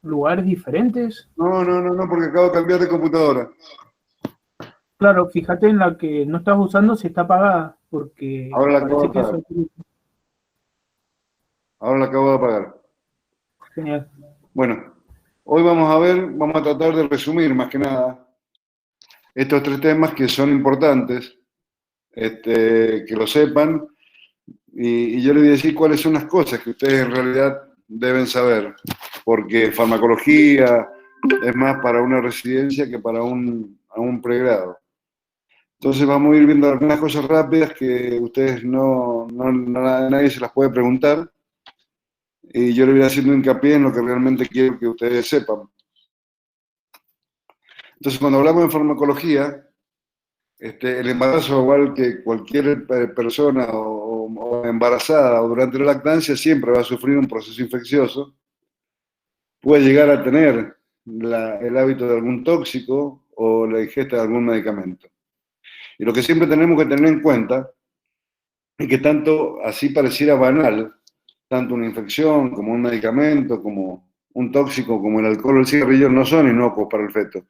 lugares diferentes. No, porque acabo de cambiar de computadora. Claro, fíjate en la que no estás usando si está apagada, porque Ahora la acabo de parece que apagar. eso es Ahora la acabo de apagar. genial. Bueno, hoy vamos a tratar de resumir más que nada estos tres temas que son importantes, que lo sepan, y yo les voy a decir cuáles son las cosas que ustedes en realidad deben saber, porque farmacología es más para una residencia que para un pregrado. Entonces vamos a ir viendo algunas cosas rápidas que ustedes nadie se las puede preguntar, y yo les voy haciendo hincapié en lo que realmente quiero que ustedes sepan. Entonces, cuando hablamos de farmacología, el embarazo, igual que cualquier persona o embarazada o durante la lactancia, siempre va a sufrir un proceso infeccioso. Puede llegar a tener el hábito de algún tóxico o la ingesta de algún medicamento. Y lo que siempre tenemos que tener en cuenta es que tanto así pareciera banal, tanto una infección como un medicamento, como un tóxico, como el alcohol o el cigarrillo, no son inocuos para el feto.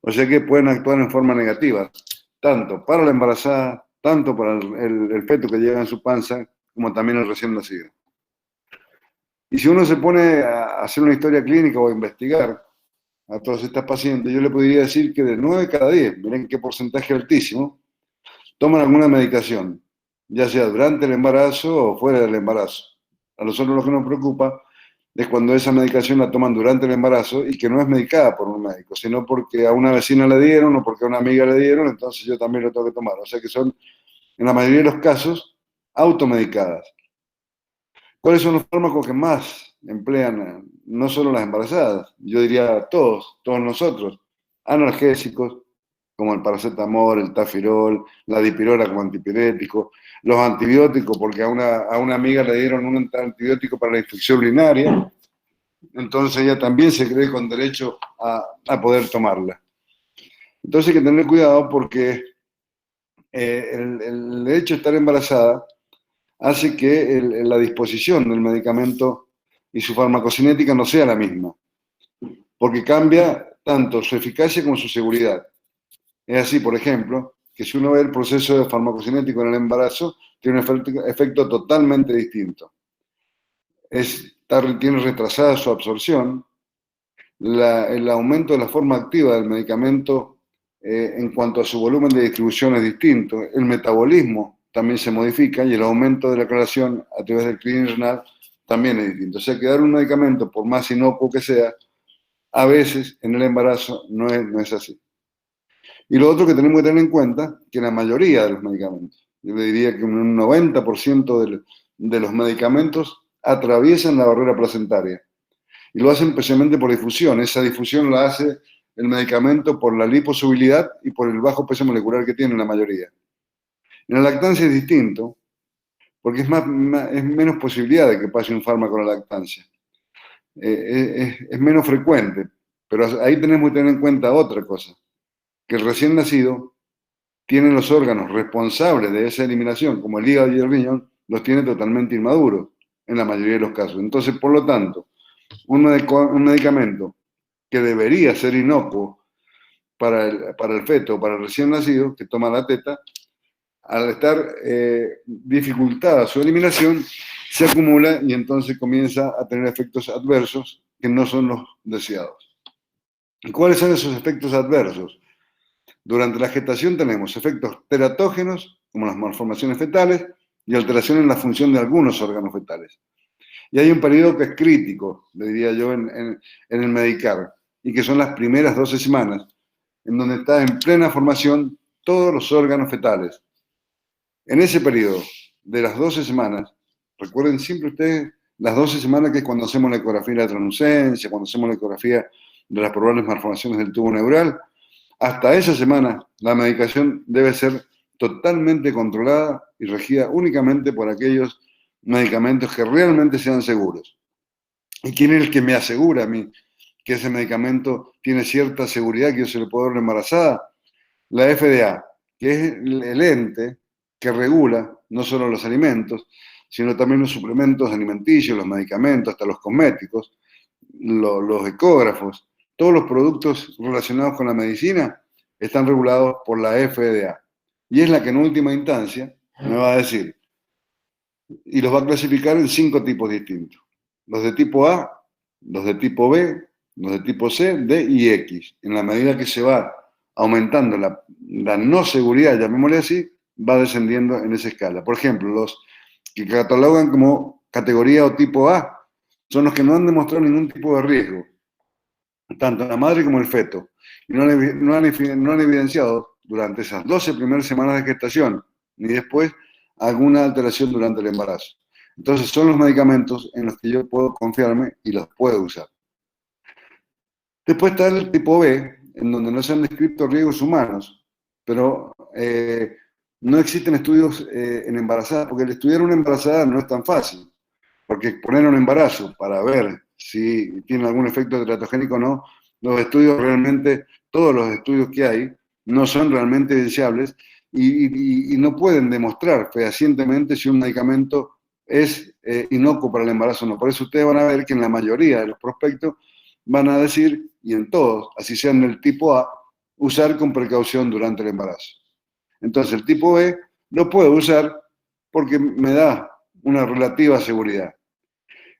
O sea que pueden actuar en forma negativa, tanto para la embarazada, tanto para el feto que lleva en su panza, como también el recién nacido. Y si uno se pone a hacer una historia clínica o a investigar a todas estas pacientes, yo le podría decir que de 9 cada 10, miren qué porcentaje altísimo, toman alguna medicación, ya sea durante el embarazo o fuera del embarazo. A nosotros lo que nos preocupa es cuando esa medicación la toman durante el embarazo y que no es medicada por un médico, sino porque a una vecina le dieron o porque a una amiga le dieron, entonces yo también lo tengo que tomar. O sea que son, en la mayoría de los casos, automedicadas. ¿Cuáles son los fármacos que más emplean no solo las embarazadas? Yo diría todos nosotros. Analgésicos, como el paracetamol, el tafirol, la dipirona como antipirético, los antibióticos, porque a una amiga le dieron un antibiótico para la infección urinaria, entonces ella también se cree con derecho a poder tomarla. Entonces hay que tener cuidado porque el hecho de estar embarazada hace que la disposición del medicamento y su farmacocinética no sea la misma, porque cambia tanto su eficacia como su seguridad. Es así, por ejemplo, que si uno ve el proceso de farmacocinético en el embarazo, tiene un efecto totalmente distinto. Tiene retrasada su absorción, el aumento de la forma activa del medicamento en cuanto a su volumen de distribución es distinto, el metabolismo también se modifica y el aumento de la aclaración a través del clínico renal también es distinto. O sea, que dar un medicamento, por más inocuo que sea, a veces en el embarazo no es así. Y lo otro que tenemos que tener en cuenta, que la mayoría de los medicamentos, yo le diría que un 90% de los medicamentos atraviesan la barrera placentaria. Y lo hacen especialmente por difusión. Esa difusión la hace el medicamento por la liposubilidad y por el bajo peso molecular que tiene la mayoría. En la lactancia es distinto, porque es menos posibilidad de que pase un fármaco en la lactancia. Es menos frecuente, pero ahí tenemos que tener en cuenta otra cosa, que el recién nacido tiene los órganos responsables de esa eliminación, como el hígado y el riñón, los tiene totalmente inmaduros en la mayoría de los casos. Entonces, por lo tanto, un medicamento que debería ser inocuo para el feto, para el recién nacido, que toma la teta, al estar dificultada su eliminación, se acumula y entonces comienza a tener efectos adversos que no son los deseados. ¿Y cuáles son esos efectos adversos? Durante la gestación tenemos efectos teratógenos, como las malformaciones fetales, y alteración en la función de algunos órganos fetales. Y hay un periodo que es crítico, le diría yo, en el medicar, y que son las primeras 12 semanas, en donde está en plena formación todos los órganos fetales. En ese periodo de las 12 semanas, recuerden siempre ustedes las 12 semanas que es cuando hacemos la ecografía de la translucencia, cuando hacemos la ecografía de las probables malformaciones del tubo neural, hasta esa semana la medicación debe ser totalmente controlada y regida únicamente por aquellos medicamentos que realmente sean seguros. ¿Y quién es el que me asegura a mí que ese medicamento tiene cierta seguridad que yo se le puedo dar a la embarazada? La FDA, que es el ente que regula no solo los alimentos, sino también los suplementos alimenticios, los medicamentos, hasta los cosméticos, los ecógrafos, todos los productos relacionados con la medicina están regulados por la FDA. Y es la que en última instancia me va a decir, y los va a clasificar en 5 tipos distintos. Los de tipo A, los de tipo B, los de tipo C, D y X. En la medida que se va aumentando la no seguridad, llamémosle así, va descendiendo en esa escala. Por ejemplo, los que catalogan como categoría o tipo A son los que no han demostrado ningún tipo de riesgo, tanto la madre como el feto, y no han evidenciado durante esas 12 primeras semanas de gestación, ni después, alguna alteración durante el embarazo. Entonces son los medicamentos en los que yo puedo confiarme y los puedo usar. Después está el tipo B, en donde no se han descrito riesgos humanos, pero no existen estudios en embarazadas, porque el estudiar una embarazada no es tan fácil, porque exponer un embarazo para ver si tiene algún efecto teratogénico o no, los estudios realmente, todos los estudios que hay, no son realmente evidenciables y no pueden demostrar fehacientemente si un medicamento es inocuo para el embarazo o no. Por eso ustedes van a ver que en la mayoría de los prospectos van a decir, y en todos, así sean del tipo A, usar con precaución durante el embarazo. Entonces el tipo B lo puedo usar porque me da una relativa seguridad.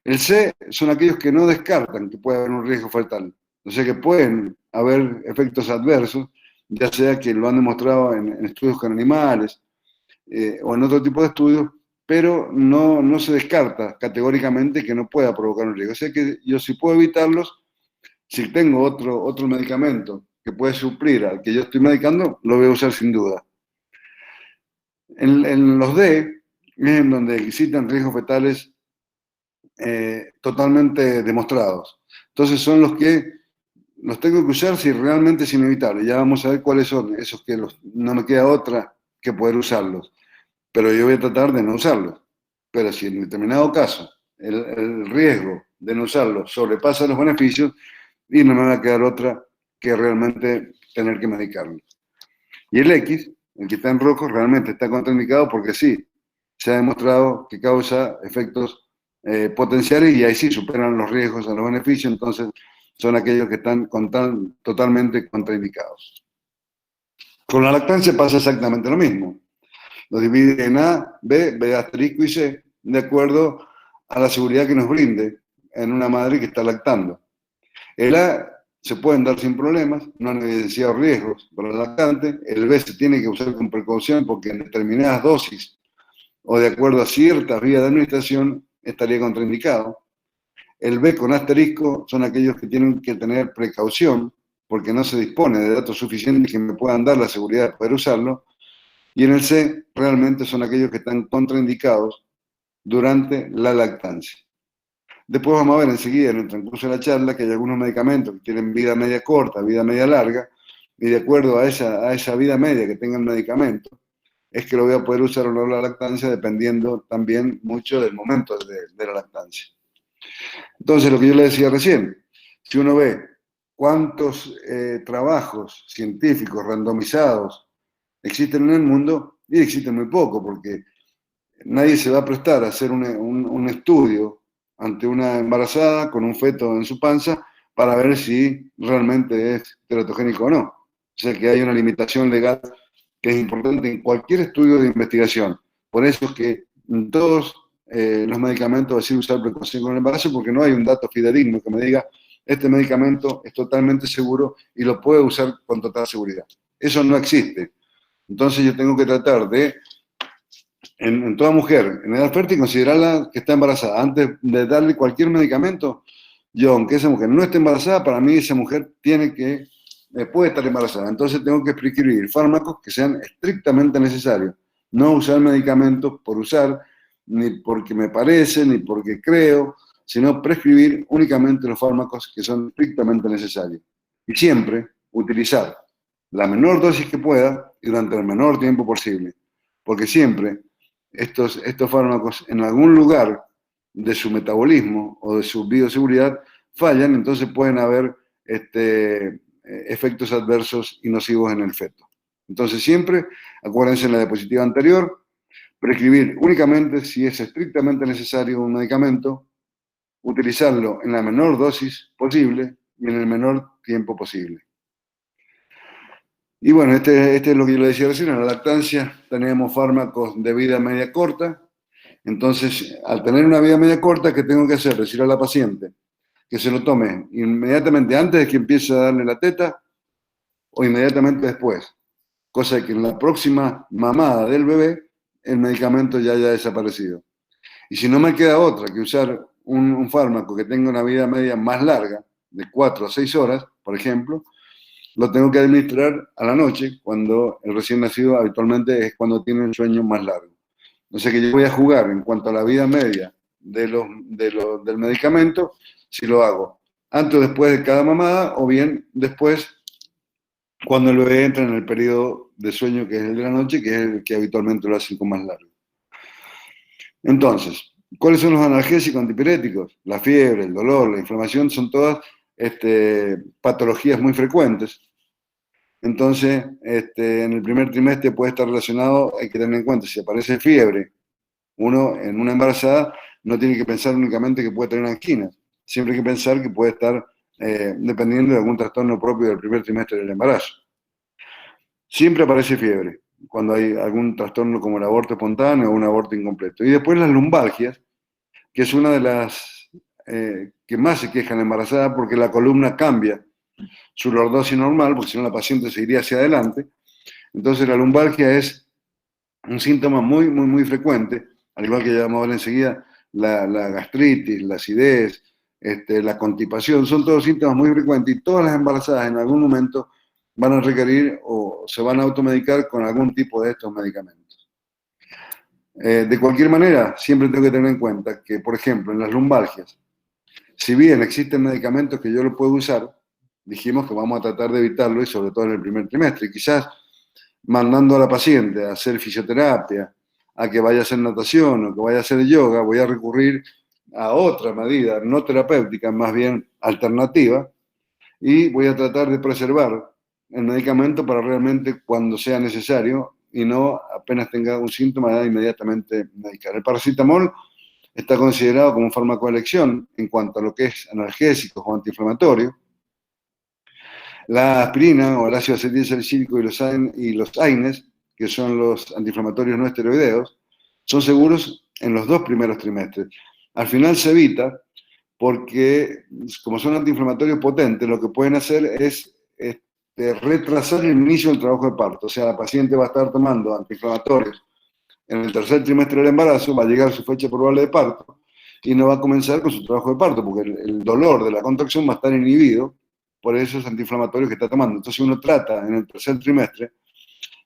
El C son aquellos que no descartan que puede haber un riesgo fatal. O sea que pueden haber efectos adversos, ya sea que lo han demostrado en estudios con animales o en otro tipo de estudios, pero no se descarta categóricamente que no pueda provocar un riesgo. O sea que yo si puedo evitarlos, si tengo otro medicamento que puede suplir al que yo estoy medicando, lo voy a usar sin duda. En los D es en donde existen riesgos fetales totalmente demostrados. Entonces son los que los tengo que usar si realmente es inevitable. Ya vamos a ver cuáles son esos que no me queda otra que poder usarlos. Pero yo voy a tratar de no usarlos. Pero si en determinado caso el riesgo de no usarlos sobrepasa los beneficios, y no me va a quedar otra que realmente tener que medicarlo. Y el X, el que está en rojo, realmente está contraindicado porque sí, se ha demostrado que causa efectos potenciales y ahí sí superan los riesgos a los beneficios, entonces son aquellos que están totalmente contraindicados. Con la lactancia pasa exactamente lo mismo. Lo divide en A, B, B asterisco y C, de acuerdo a la seguridad que nos brinde en una madre que está lactando. El A se pueden dar sin problemas, no han evidenciado riesgos para el lactante. El B se tiene que usar con precaución porque en determinadas dosis o de acuerdo a ciertas vías de administración estaría contraindicado. El B con asterisco son aquellos que tienen que tener precaución porque no se dispone de datos suficientes que me puedan dar la seguridad de poder usarlo. Y en el C realmente son aquellos que están contraindicados durante la lactancia. Después vamos a ver enseguida en el transcurso de la charla que hay algunos medicamentos que tienen vida media corta, vida media larga, y de acuerdo a esa vida media que tenga el medicamento, es que lo voy a poder usar o no la lactancia, dependiendo también mucho del momento de la lactancia. Entonces, lo que yo le decía recién, si uno ve cuántos trabajos científicos randomizados existen en el mundo, y existen muy poco, porque nadie se va a prestar a hacer un estudio ante una embarazada con un feto en su panza para ver si realmente es teratogénico o no. O sea que hay una limitación legal que es importante en cualquier estudio de investigación. Por eso es que en todos los medicamentos así usar precaución con el embarazo, porque no hay un dato fidedigno que me diga este medicamento es totalmente seguro y lo puedo usar con total seguridad. Eso no existe. Entonces yo tengo que tratar de en toda mujer en edad fértil considerarla que está embarazada. Antes de darle cualquier medicamento, yo, aunque esa mujer no esté embarazada, para mí esa mujer puede estar embarazada. Entonces tengo que prescribir fármacos que sean estrictamente necesarios. No usar medicamentos por usar, ni porque me parece, ni porque creo, sino prescribir únicamente los fármacos que son estrictamente necesarios. Y siempre utilizar la menor dosis que pueda y durante el menor tiempo posible. Porque siempre estos fármacos en algún lugar de su metabolismo o de su bioseguridad fallan, entonces pueden haber efectos adversos y nocivos en el feto. Entonces siempre, acuérdense en la diapositiva anterior, prescribir únicamente si es estrictamente necesario un medicamento utilizarlo en la menor dosis posible y en el menor tiempo posible. Y bueno, este es lo que yo le decía recién, en la lactancia tenemos fármacos de vida media corta. Entonces, al tener una vida media corta, ¿qué tengo que hacer? Decir a la paciente que se lo tome inmediatamente antes de que empiece a darle la teta o inmediatamente después. Cosa que en la próxima mamada del bebé, el medicamento ya haya desaparecido. Y si no me queda otra que usar un fármaco que tenga una vida media más larga, de 4 a 6 horas, por ejemplo, lo tengo que administrar a la noche, cuando el recién nacido habitualmente es cuando tiene un sueño más largo. O sea que yo voy a jugar en cuanto a la vida media del medicamento, si lo hago antes o después de cada mamada, o bien después cuando el bebé entra en el periodo de sueño que es el de la noche, que es el que habitualmente lo hacen con más largo. Entonces, ¿cuáles son los analgésicos antipiréticos? La fiebre, el dolor, la inflamación son todas patologías muy frecuentes. Entonces, en el primer trimestre puede estar relacionado, hay que tener en cuenta, si aparece fiebre, uno en una embarazada no tiene que pensar únicamente que puede tener angina, siempre hay que pensar que puede estar dependiendo de algún trastorno propio del primer trimestre del embarazo. Siempre aparece fiebre cuando hay algún trastorno como el aborto espontáneo o un aborto incompleto. Y después las lumbalgias, que es una de las que más se quejan la embarazada porque la columna cambia su lordosis normal, porque si no la paciente se iría hacia adelante. Entonces la lumbalgia es un síntoma muy, muy, muy frecuente, al igual que ya vamos a ver enseguida, la gastritis, la acidez, la constipación, son todos síntomas muy frecuentes y todas las embarazadas en algún momento van a requerir o se van a automedicar con algún tipo de estos medicamentos. De cualquier manera, siempre tengo que tener en cuenta que, por ejemplo, en las lumbalgias, si bien existen medicamentos que yo lo puedo usar, dijimos que vamos a tratar de evitarlo y sobre todo en el primer trimestre. Quizás mandando a la paciente a hacer fisioterapia, a que vaya a hacer natación o que vaya a hacer yoga, voy a recurrir a otra medida no terapéutica, más bien alternativa, y voy a tratar de preservar el medicamento para realmente cuando sea necesario y no apenas tenga un síntoma inmediatamente medicar. El paracetamol está considerado como un fármaco de elección en cuanto a lo que es analgésico o antiinflamatorio. La aspirina o el ácido acetilsalicílico y los AINES, que son los antiinflamatorios no esteroideos, son seguros en los 2 primeros trimestres. Al final se evita porque, como son antiinflamatorios potentes, lo que pueden hacer es retrasar el inicio del trabajo de parto. O sea, la paciente va a estar tomando antiinflamatorios en el tercer trimestre del embarazo, va a llegar su fecha probable de parto y no va a comenzar con su trabajo de parto, porque el dolor de la contracción va a estar inhibido por esos antiinflamatorios que está tomando. Entonces uno trata en el tercer trimestre,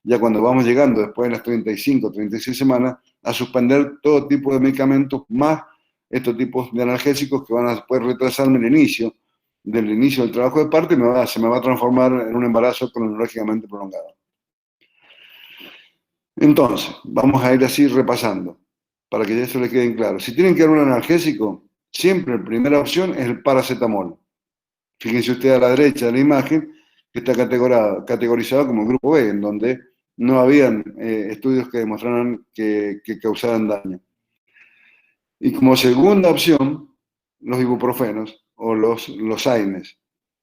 ya cuando vamos llegando después de las 35, 36 semanas, a suspender todo tipo de medicamentos, más estos tipos de analgésicos que van a poder retrasarme el inicio del trabajo de parto y se me va a transformar en un embarazo cronológicamente prolongado. Entonces, vamos a ir así repasando, para que eso le quede claro. Si tienen que dar un analgésico, siempre la primera opción es el paracetamol. Fíjense ustedes a la derecha de la imagen, que está categorizado como grupo B, en donde no habían estudios que demostraran que causaran daño. Y como segunda opción, los ibuprofenos o los AINES,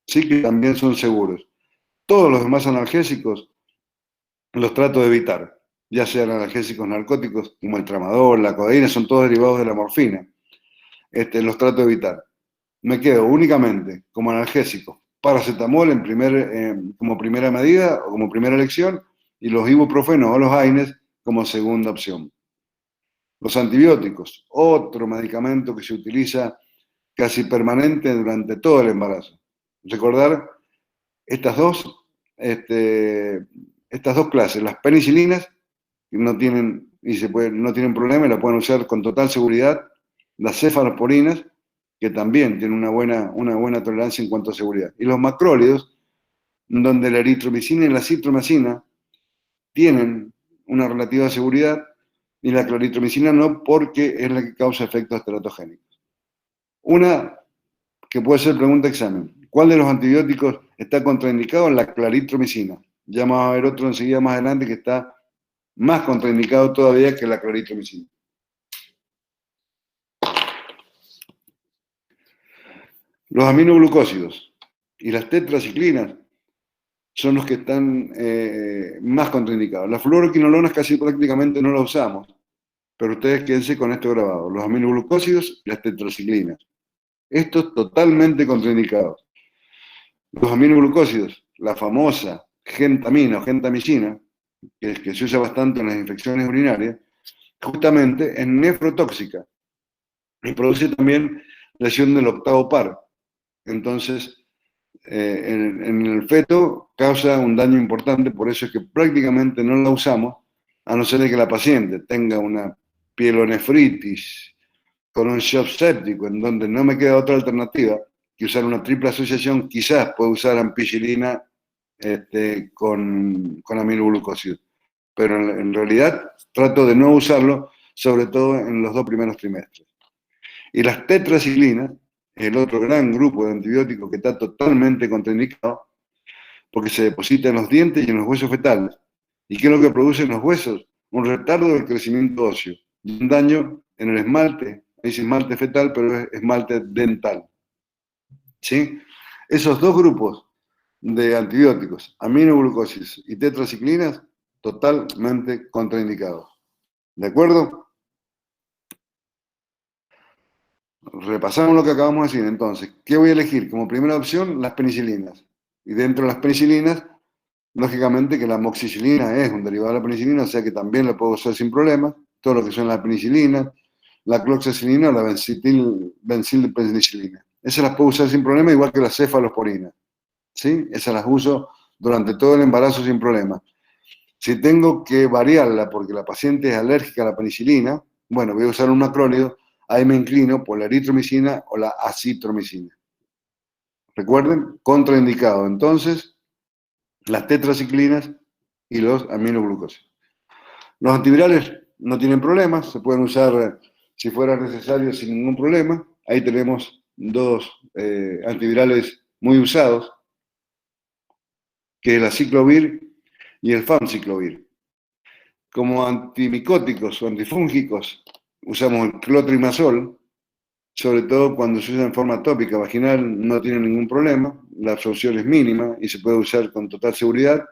sí que también son seguros. Todos los demás analgésicos los trato de evitar, ya sean analgésicos narcóticos como el tramadol, la codeína, son todos derivados de la morfina. Los trato de evitar. Me quedo únicamente como analgésico, paracetamol como primera medida o como primera elección, y los ibuprofenos o los AINES como segunda opción. Los antibióticos, otro medicamento que se utiliza casi permanente durante todo el embarazo. Recordar estas dos clases, las penicilinas, que no tienen problema y la pueden usar con total seguridad, las cefalosporinas, que también tienen una buena tolerancia en cuanto a seguridad, y los macrólidos, donde la eritromicina y la citromicina tienen una relativa seguridad y la claritromicina no, porque es la que causa efectos teratogénicos. Una que puede ser pregunta de examen: ¿cuál de los antibióticos está contraindicado? La claritromicina. Ya vamos a ver otro enseguida más adelante que está más contraindicado todavía que la claritromicina. Los aminoglucósidos y las tetraciclinas son los que están más contraindicados. Las fluoroquinolonas casi prácticamente no las usamos, pero ustedes quédense con esto grabado. Los aminoglucósidos y las tetraciclinas. Estos totalmente contraindicados. Los aminoglucósidos, la famosa gentamina o gentamicina, que se usa bastante en las infecciones urinarias, justamente es nefrotóxica y produce también lesión del octavo par. Entonces, en el feto causa un daño importante, por eso es que prácticamente no la usamos, a no ser de que la paciente tenga una pielonefritis con un shock séptico, en donde no me queda otra alternativa que usar una triple asociación. Quizás puedo usar ampicilina con aminoglucósidos, pero en realidad trato de no usarlo, sobre todo en los 2 primeros trimestres. Y las tetraciclinas, el otro gran grupo de antibióticos que está totalmente contraindicado, porque se deposita en los dientes y en los huesos fetales. ¿Y qué es lo que produce en los huesos? Un retardo del crecimiento óseo y un daño en el esmalte, dice esmalte fetal, pero es esmalte dental. ¿Sí? Esos 2 grupos de antibióticos, aminoglucosis y tetraciclinas, totalmente contraindicados. ¿De acuerdo? Repasamos lo que acabamos de decir. Entonces, ¿qué voy a elegir? Como primera opción, las penicilinas. Y dentro de las penicilinas, lógicamente que la amoxicilina es un derivado de la penicilina, o sea que también lo puedo usar sin problema. Todo lo que son la penicilina, la cloxacilina o la benzilpenicilina. Esas las puedo usar sin problema, igual que la cefalosporina. ¿Sí? Esas las uso durante todo el embarazo sin problema. Si tengo que variarla porque la paciente es alérgica a la penicilina, bueno, voy a usar un macrólido, ahí me inclino por la eritromicina o la acitromicina. Recuerden, contraindicado entonces las tetraciclinas y los aminoglucósidos. Los antivirales no tienen problemas, se pueden usar si fuera necesario sin ningún problema. Ahí tenemos 2 antivirales muy usados, que es la ciclovir y el famciclovir. Como antimicóticos o antifúngicos usamos el clotrimazol, sobre todo cuando se usa en forma tópica vaginal no tiene ningún problema, la absorción es mínima y se puede usar con total seguridad.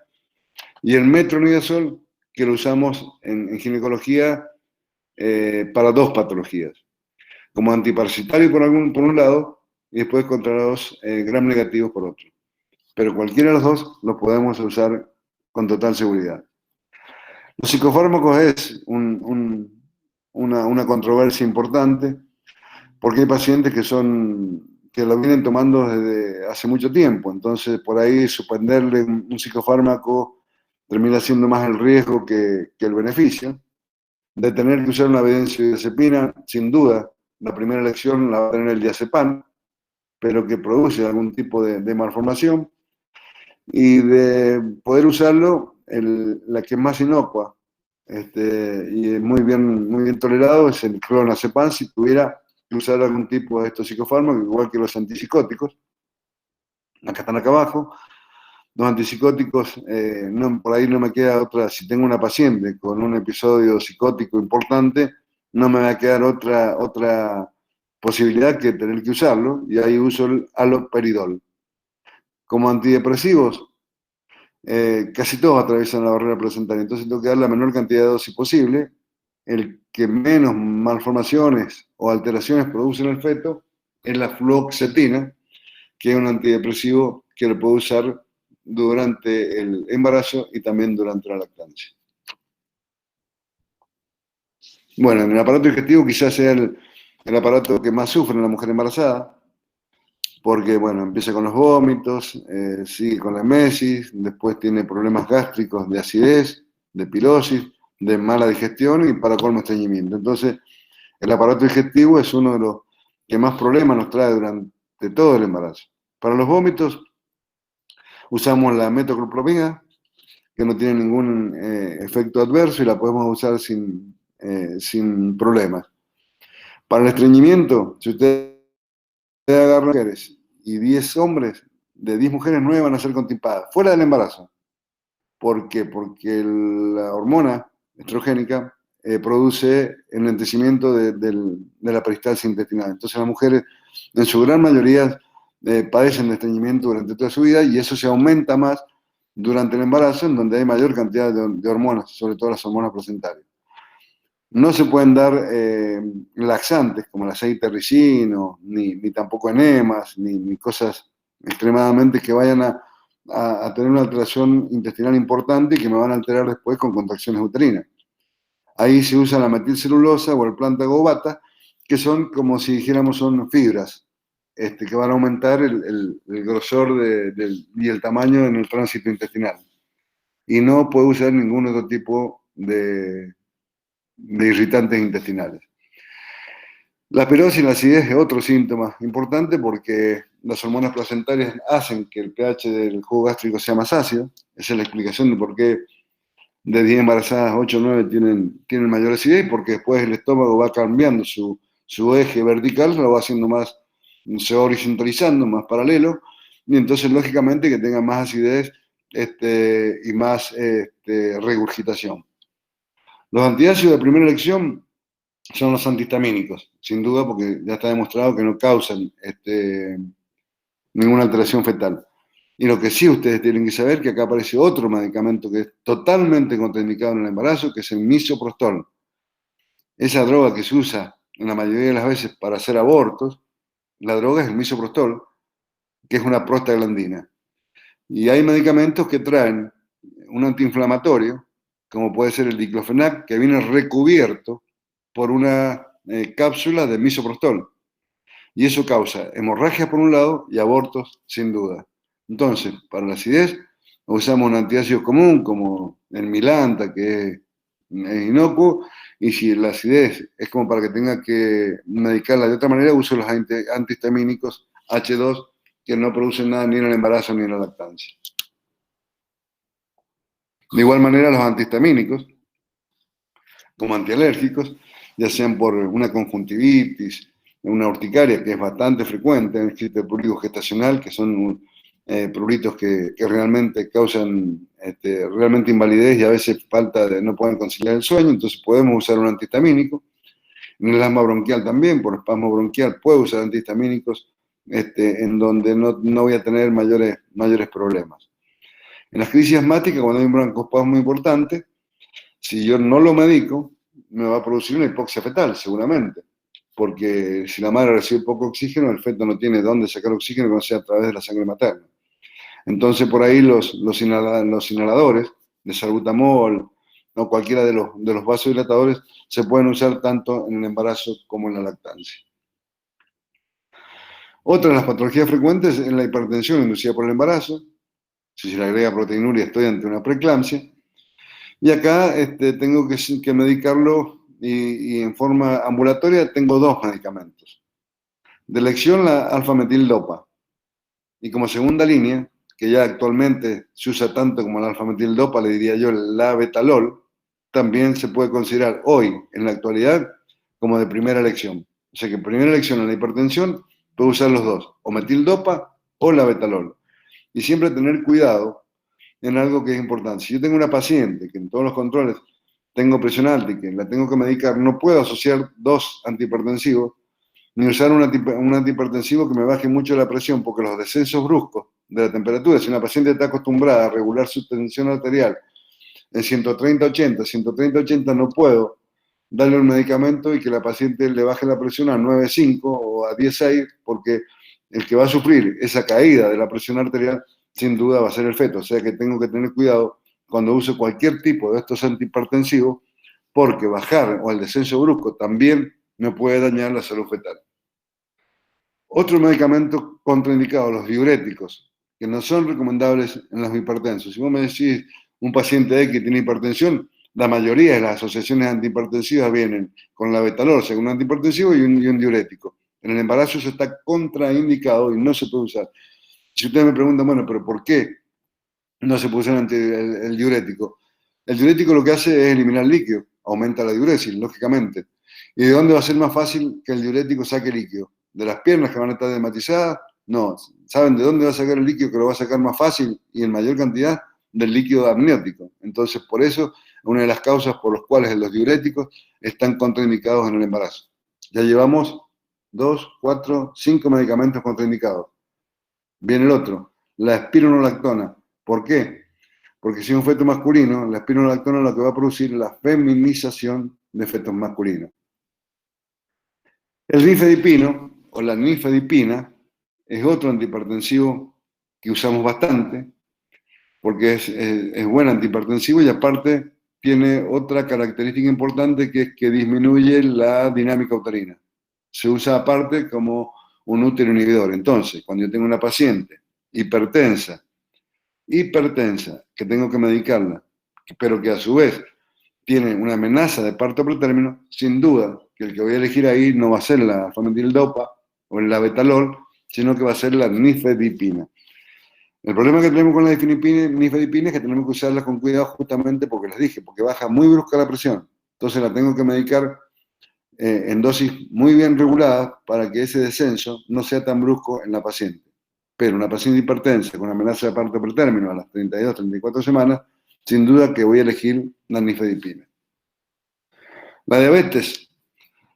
Y el metronidazol, que lo usamos en ginecología para 2 patologías, como antiparasitario por un lado y después contra los gram negativos por otro. Pero cualquiera de los 2 los podemos usar con total seguridad. Los psicofármacos es una controversia importante porque hay pacientes que lo vienen tomando desde hace mucho tiempo, entonces por ahí suspenderle un psicofármaco termina siendo más el riesgo que el beneficio. De tener que usar una benzodiazepina, sin duda, la primera elección la va a tener el diazepam, pero que produce algún tipo de malformación, y de poder usarlo, la que es más inocua y es muy bien tolerado es el clonazepam, si tuviera que usar algún tipo de estos psicofármacos, igual que los antipsicóticos. Acá están acá abajo. Los antipsicóticos, por ahí no me queda otra, si tengo una paciente con un episodio psicótico importante, no me va a quedar otra posibilidad que tener que usarlo, y ahí uso el haloperidol. Como antidepresivos, casi todos atraviesan la barrera placentaria, entonces tengo que dar la menor cantidad de dosis posible. El que menos malformaciones o alteraciones produce en el feto es la fluoxetina, que es un antidepresivo que lo puedo usar durante el embarazo y también durante la lactancia. Bueno, en el aparato digestivo quizás sea el aparato que más sufre en la mujer embarazada, porque, bueno, empieza con los vómitos, sigue con la emesis, después tiene problemas gástricos de acidez, de pirosis, de mala digestión y para colmo estreñimiento. Entonces, el aparato digestivo es uno de los que más problemas nos trae durante todo el embarazo. Para los vómitos, usamos la metoclopramida, que no tiene ningún efecto adverso y la podemos usar sin problemas. Para el estreñimiento, si usted agarra mujeres y 10 hombres, de 10 mujeres 9 van a ser constipadas, fuera del embarazo. ¿Por qué? Porque la hormona estrogénica produce el lentecimiento de la peristalsis intestinal. Entonces las mujeres, en su gran mayoría, padecen de estreñimiento durante toda su vida y eso se aumenta más durante el embarazo, en donde hay mayor cantidad de hormonas, sobre todo las hormonas placentarias. No se pueden dar laxantes como el aceite ricino, ni tampoco enemas, ni cosas extremadamente que vayan a tener una alteración intestinal importante y que me van a alterar después con contracciones uterinas. Ahí se usa la metilcelulosa o el plántago bata, que son como si dijéramos son fibras, que van a aumentar el grosor y el tamaño en el tránsito intestinal. Y no puede usar ningún otro tipo de irritantes intestinales. La pirosis y la acidez es otro síntoma importante porque las hormonas placentarias hacen que el pH del jugo gástrico sea más ácido. Esa es la explicación de por qué de 10 embarazadas, 8 o 9 tienen mayor acidez, porque después el estómago va cambiando su eje vertical, lo va haciendo más, se va horizontalizando, más paralelo, y entonces lógicamente que tenga más acidez y más regurgitación. Los antiácidos de primera elección son los antihistamínicos, sin duda, porque ya está demostrado que no causan ninguna alteración fetal. Y lo que sí ustedes tienen que saber, que acá aparece otro medicamento que es totalmente contraindicado en el embarazo, que es el misoprostol. Esa droga que se usa en la mayoría de las veces para hacer abortos, la droga es el misoprostol, que es una prostaglandina. Y hay medicamentos que traen un antiinflamatorio, como puede ser el diclofenac, que viene recubierto por una cápsula de misoprostol. Y eso causa hemorragias por un lado y abortos sin duda. Entonces, para la acidez, usamos un antiácido común como el Milanta, que es inocuo, y si la acidez es como para que tenga que medicarla de otra manera, uso los antihistamínicos H2, que no producen nada ni en el embarazo ni en la lactancia. De igual manera, los antihistamínicos, como antialérgicos, ya sean por una conjuntivitis, una urticaria, que es bastante frecuente en el prurito gestacional, que son pruritos que realmente causan realmente invalidez y a veces no pueden conciliar el sueño, entonces podemos usar un antihistamínico. En el asma bronquial también, por espasmo bronquial, puedo usar antihistamínicos en donde no voy a tener mayores problemas. En las crisis asmáticas, cuando hay un broncoespasmo importante, si yo no lo medico, me va a producir una hipoxia fetal, seguramente. Porque si la madre recibe poco oxígeno, el feto no tiene dónde sacar oxígeno que no sea a través de la sangre materna. Entonces, por ahí los inhaladores de salbutamol o cualquiera de los vasodilatadores se pueden usar tanto en el embarazo como en la lactancia. Otra de las patologías frecuentes es la hipertensión inducida por el embarazo. Si se le agrega proteinuria, estoy ante una preeclampsia. Y acá tengo que medicarlo y en forma ambulatoria tengo dos medicamentos. De elección la alfa-metildopa. Y como segunda línea, que ya actualmente se usa tanto como la alfa-metildopa, le diría yo la betalol, también se puede considerar hoy, en la actualidad, como de primera elección. O sea que primera elección en la hipertensión, puedo usar los dos, o metildopa o la betalol. Y siempre tener cuidado en algo que es importante. Si yo tengo una paciente que en todos los controles tengo presión alta y que la tengo que medicar, no puedo asociar dos antihipertensivos ni usar un antihipertensivo que me baje mucho la presión, porque los descensos bruscos de la temperatura, si una paciente está acostumbrada a regular su tensión arterial en 130-80, 130-80, no puedo darle un medicamento y que la paciente le baje la presión a 9,5 o a 10,6, porque el que va a sufrir esa caída de la presión arterial sin duda va a ser el feto. O sea que tengo que tener cuidado cuando uso cualquier tipo de estos antihipertensivos, porque bajar o el descenso brusco también me puede dañar la salud fetal. Otro medicamento contraindicado, los diuréticos, que no son recomendables en los hipertensos. Si vos me decís un paciente X que tiene hipertensión, la mayoría de las asociaciones antihipertensivas vienen con la betalol, o sea, un antihipertensivo y un diurético. En el embarazo eso está contraindicado y no se puede usar. Si ustedes me preguntan, bueno, pero ¿por qué no se puede usar el diurético? El diurético lo que hace es eliminar líquido, aumenta la diuresis, lógicamente. ¿Y de dónde va a ser más fácil que el diurético saque líquido? ¿De las piernas que van a estar edematizadas? No. ¿Saben de dónde va a sacar el líquido que lo va a sacar más fácil y en mayor cantidad? Del líquido amniótico. Entonces, por eso, una de las causas por las cuales los diuréticos están contraindicados en el embarazo. Ya llevamos 2, 4, 5 medicamentos contraindicados. Viene el otro, la espironolactona. ¿Por qué? Porque si es un feto masculino, la espironolactona lo que va a producir es la feminización de fetos masculinos. El nifedipino, o la nifedipina, es otro antihipertensivo que usamos bastante, porque es buen antihipertensivo y aparte tiene otra característica importante que es que disminuye la dinámica uterina. Se usa aparte como un útero inhibidor. Entonces, cuando yo tengo una paciente hipertensa, que tengo que medicarla, pero que a su vez tiene una amenaza de parto pretérmino, sin duda que el que voy a elegir ahí no va a ser la famotidildopa o el labetalol, sino que va a ser la nifedipina. El problema que tenemos con la nifedipina es que tenemos que usarla con cuidado justamente porque les dije, porque baja muy brusca la presión. Entonces la tengo que medicar en dosis muy bien reguladas para que ese descenso no sea tan brusco en la paciente. Pero una paciente hipertensa con amenaza de parto pretérmino a las 32, 34 semanas, sin duda que voy a elegir la nifedipina. La diabetes.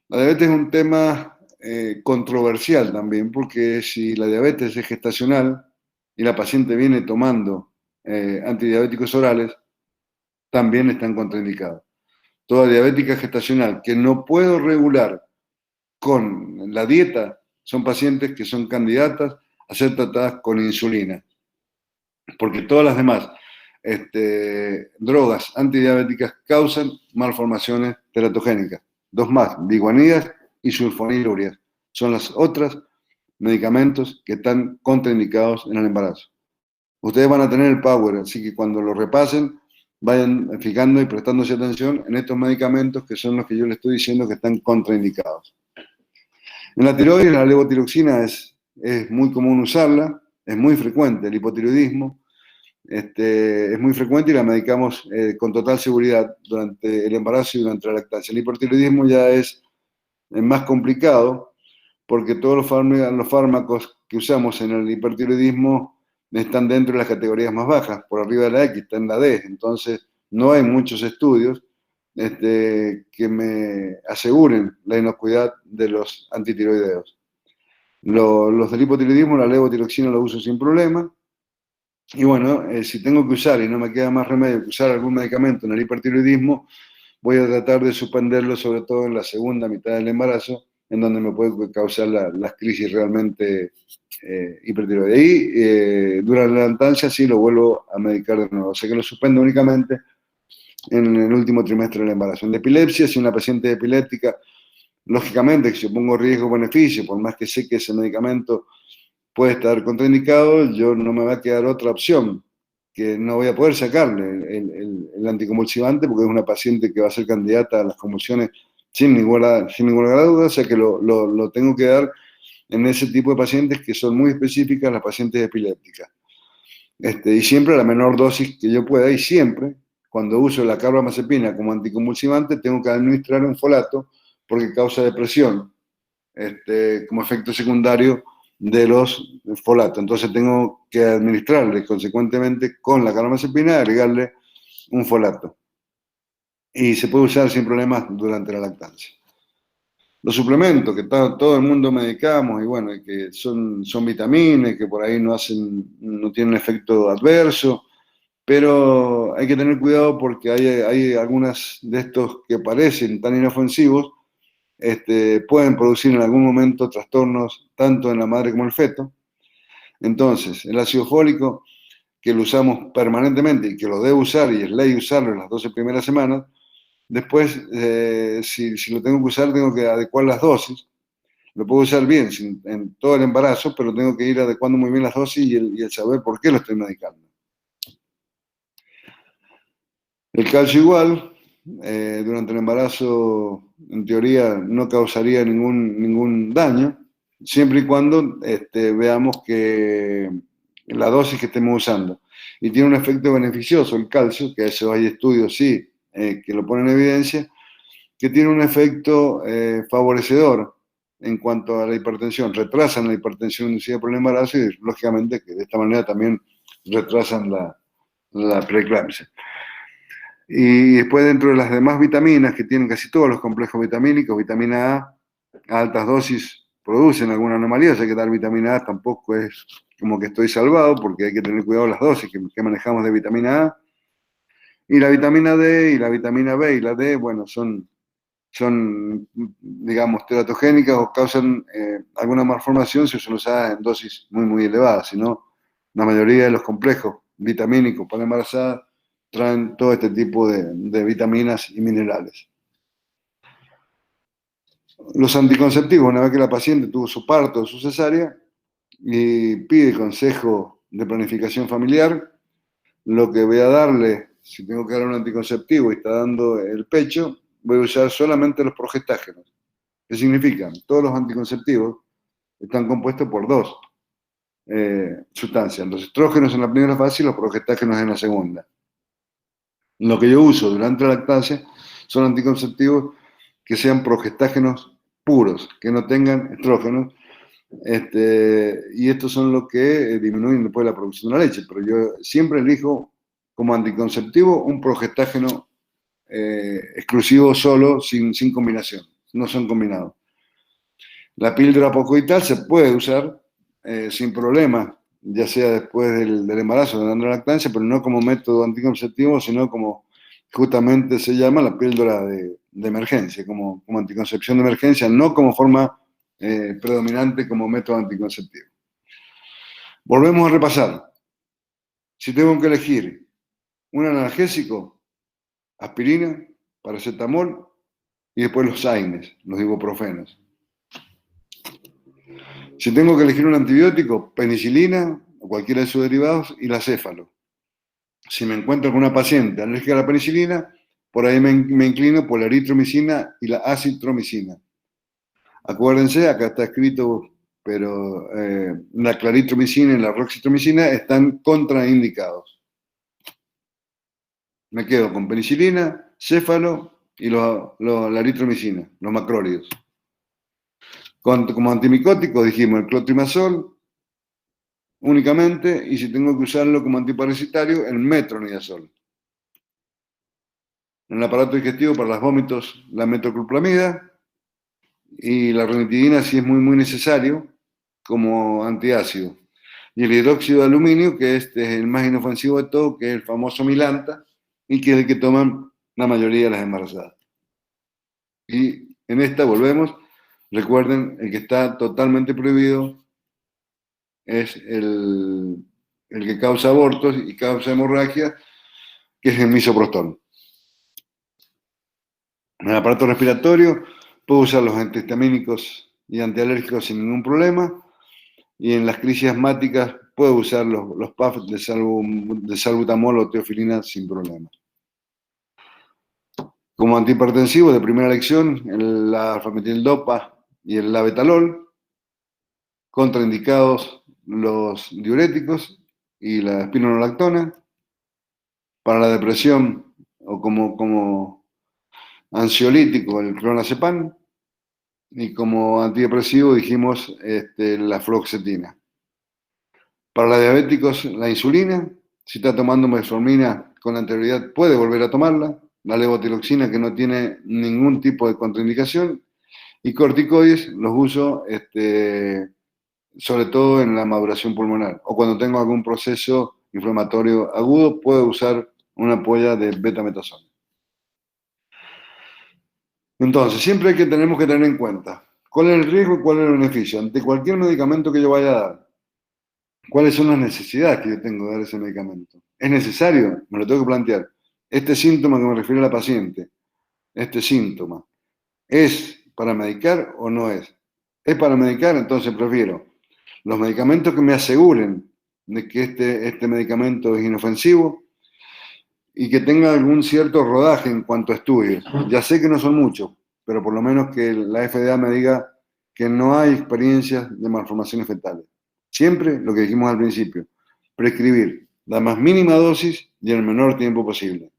La diabetes es un tema controversial también, porque si la diabetes es gestacional y la paciente viene tomando antidiabéticos orales, también están contraindicados. Toda diabética gestacional que no puedo regular con la dieta son pacientes que son candidatas a ser tratadas con insulina, porque todas las demás drogas antidiabéticas causan malformaciones teratogénicas. Dos más, biguanidas y sulfonilurias. Son las otras medicamentos que están contraindicados en el embarazo. Ustedes van a tener el power, así que cuando lo repasen, vayan fijando y prestándose atención en estos medicamentos que son los que yo les estoy diciendo que están contraindicados. En la tiroides, la levotiroxina es muy común usarla, es muy frecuente el hipotiroidismo, es muy frecuente y la medicamos con total seguridad durante el embarazo y durante la lactancia. El hipotiroidismo ya es más complicado porque todos los fármacos que usamos en el hipertiroidismo están dentro de las categorías más bajas, por arriba de la X, está en la D, entonces no hay muchos estudios que me aseguren la inocuidad de los antitiroideos. Los del hipotiroidismo, la levotiroxina lo uso sin problema. Y bueno, si tengo que usar y no me queda más remedio que usar algún medicamento en el hipertiroidismo, voy a tratar de suspenderlo, sobre todo en la segunda mitad del embarazo, en donde me puede causar las crisis realmente hipertiroides. Y durante la lactancia sí lo vuelvo a medicar de nuevo. O sea que lo suspendo únicamente en el último trimestre del embarazo. En epilepsia, si una paciente epiléptica, lógicamente que si yo pongo riesgo-beneficio, por más que sé que ese medicamento puede estar contraindicado, yo no me va a quedar otra opción, que no voy a poder sacarle el anticonvulsivante porque es una paciente que va a ser candidata a las convulsiones sin ninguna duda, o sea que lo tengo que dar en ese tipo de pacientes que son muy específicas, las pacientes epilépticas. Y siempre a la menor dosis que yo pueda, y siempre, cuando uso la carbamazepina como anticonvulsivante, tengo que administrar un folato porque causa depresión, como efecto secundario de los folatos. Entonces tengo que administrarle consecuentemente con la carbamazepina, agregarle un folato. Y se puede usar sin problemas durante la lactancia. Los suplementos que todo el mundo medicamos y bueno, que son vitaminas, que por ahí no tienen efecto adverso, pero hay que tener cuidado porque hay algunas de estos que parecen tan inofensivos, pueden producir en algún momento trastornos tanto en la madre como en el feto. Entonces, el ácido fólico, que lo usamos permanentemente y que lo debo usar y es ley usarlo en las 12 primeras semanas, después, si lo tengo que usar, tengo que adecuar las dosis. Lo puedo usar bien en todo el embarazo, pero tengo que ir adecuando muy bien las dosis y el saber por qué lo estoy medicando. El calcio igual, durante el embarazo, en teoría, no causaría ningún daño, siempre y cuando veamos que la dosis que estemos usando. Y tiene un efecto beneficioso el calcio, que eso hay estudios, sí, que lo ponen en evidencia, que tiene un efecto favorecedor en cuanto a la hipertensión. Retrasan la hipertensión inducida por el embarazo y, lógicamente, que de esta manera también retrasan la preeclampsia. Y después, dentro de las demás vitaminas que tienen casi todos los complejos vitamínicos, vitamina A altas dosis producen alguna anomalía, o sea que dar vitamina A tampoco es como que estoy salvado, porque hay que tener cuidado las dosis que manejamos de vitamina A. Y la vitamina D y la vitamina B y la D, bueno, son digamos, teratogénicas o causan alguna malformación si son usadas en dosis muy, muy elevadas. Si no, la mayoría de los complejos vitamínicos para embarazadas traen todo este tipo de vitaminas y minerales. Los anticonceptivos, una vez que la paciente tuvo su parto o su cesárea y pide consejo de planificación familiar, lo que voy a darle, si tengo que dar un anticonceptivo y está dando el pecho, voy a usar solamente los progestágenos. ¿Qué significan? Todos los anticonceptivos están compuestos por dos sustancias, los estrógenos en la primera fase y los progestágenos en la segunda. Lo que yo uso durante la lactancia son anticonceptivos que sean progestágenos puros, que no tengan estrógenos, y estos son los que disminuyen después la producción de la leche, pero yo siempre elijo como anticonceptivo un progestágeno exclusivo solo, sin combinación, no son combinados. La píldora poscoital se puede usar sin problema, ya sea después del embarazo, de la lactancia, pero no como método anticonceptivo, sino como justamente se llama la píldora de emergencia, como anticoncepción de emergencia, no como forma predominante como método anticonceptivo. Volvemos a repasar. Si tengo que elegir un analgésico, aspirina, paracetamol y después los AINES, los ibuprofenos. Si tengo que elegir un antibiótico, penicilina o cualquiera de sus derivados y la céfalo. Si me encuentro con una paciente alérgica a la penicilina, por ahí me inclino por la eritromicina y la acitromicina. Acuérdense, acá está escrito, pero la claritromicina y la roxitromicina están contraindicados. Me quedo con penicilina, céfalo y la eritromicina, los macrólidos. Como antimicótico dijimos el clotrimazol únicamente, y si tengo que usarlo como antiparasitario, el metronidazol. En el aparato digestivo para los vómitos, la metoclopramida y la ranitidina si es muy, muy necesario como antiácido. Y el hidróxido de aluminio, que este es el más inofensivo de todo, que es el famoso Milanta, y que es el que toman la mayoría de las embarazadas. Y en esta volvemos, recuerden, el que está totalmente prohibido es el que causa abortos y causa hemorragia, que es el misoprostol. En el aparato respiratorio puedo usar los antihistamínicos y antialérgicos sin ningún problema, y en las crisis asmáticas puedo usar los PAF de salbutamol o teofilina sin problema. Como antihipertensivo de primera elección, la famotidildopa y el labetalol, contraindicados los diuréticos y la espironolactona. Para la depresión o como ansiolítico el clonazepam, y como antidepresivo dijimos la fluoxetina. Para los diabéticos la insulina, si está tomando metformina con anterioridad puede volver a tomarla, la levotiroxina que no tiene ningún tipo de contraindicación, y corticoides los uso sobre todo en la maduración pulmonar o cuando tengo algún proceso inflamatorio agudo puedo usar una ampolla de betametasona. Entonces, siempre tenemos que tener en cuenta cuál es el riesgo y cuál es el beneficio. Ante cualquier medicamento que yo vaya a dar, cuáles son las necesidades que yo tengo de dar ese medicamento. ¿Es necesario? Me lo tengo que plantear. Este síntoma que me refiere a la paciente, este síntoma, ¿es para medicar o no es? ¿Es para medicar? Entonces prefiero los medicamentos que me aseguren de que este medicamento es inofensivo y que tenga algún cierto rodaje en cuanto a estudios. Ya sé que no son muchos, pero por lo menos que la FDA me diga que no hay experiencias de malformaciones fetales. Siempre lo que dijimos al principio, prescribir la más mínima dosis y en el menor tiempo posible.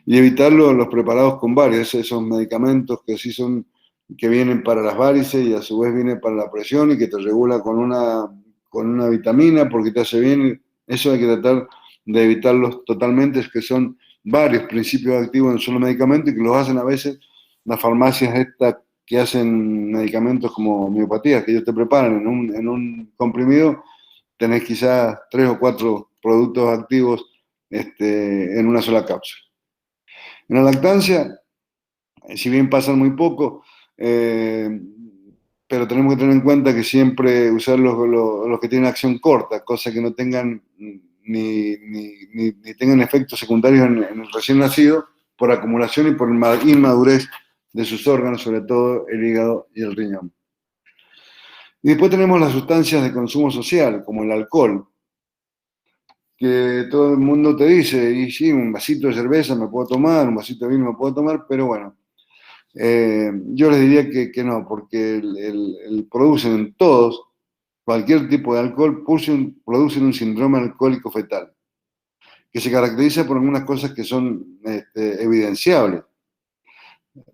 Y evitar los preparados con varios, esos medicamentos que vienen para las varices y a su vez vienen para la presión y que te regula con una vitamina porque te hace bien. Eso hay que tratar de evitarlos totalmente, es que son varios principios activos en un solo medicamento y que los hacen a veces las farmacias estas que hacen medicamentos como homeopatía, que ellos te preparan en un comprimido tenés quizás 3 o 4 productos activos en una sola cápsula. En la lactancia, si bien pasan muy poco, pero tenemos que tener en cuenta que siempre usar los que tienen acción corta, cosa que no tengan ni tengan efectos secundarios en el recién nacido por acumulación y por inmadurez de sus órganos, sobre todo el hígado y el riñón. Y después tenemos las sustancias de consumo social, como el alcohol, que todo el mundo te dice, y sí, un vasito de cerveza me puedo tomar, un vasito de vino me puedo tomar, pero bueno, yo les diría que no, porque producen en todos, cualquier tipo de alcohol, producen un síndrome alcohólico fetal, que se caracteriza por algunas cosas que son evidenciables.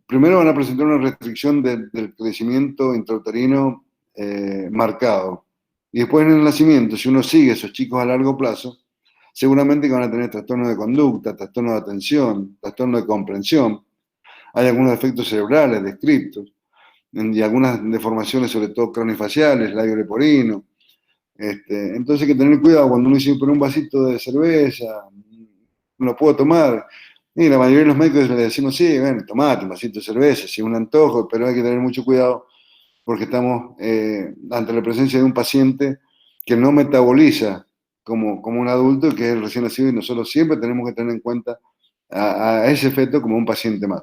Primero van a presentar una restricción del crecimiento intrauterino marcado. Y después en el nacimiento, si uno sigue a esos chicos a largo plazo, seguramente que van a tener trastorno de conducta, trastorno de atención, trastorno de comprensión. Hay algunos efectos cerebrales descritos y algunas deformaciones, sobre todo cranifaciales, labio leporino. Entonces hay que tener cuidado cuando uno dice, por un vasito de cerveza, no lo puedo tomar. Y la mayoría de los médicos le decimos, sí, bueno, tomate un vasito de cerveza, si es un antojo, pero hay que tener mucho cuidado porque estamos ante la presencia de un paciente que no metaboliza como un adulto y que es el recién nacido, y nosotros siempre tenemos que tener en cuenta a ese feto como un paciente más.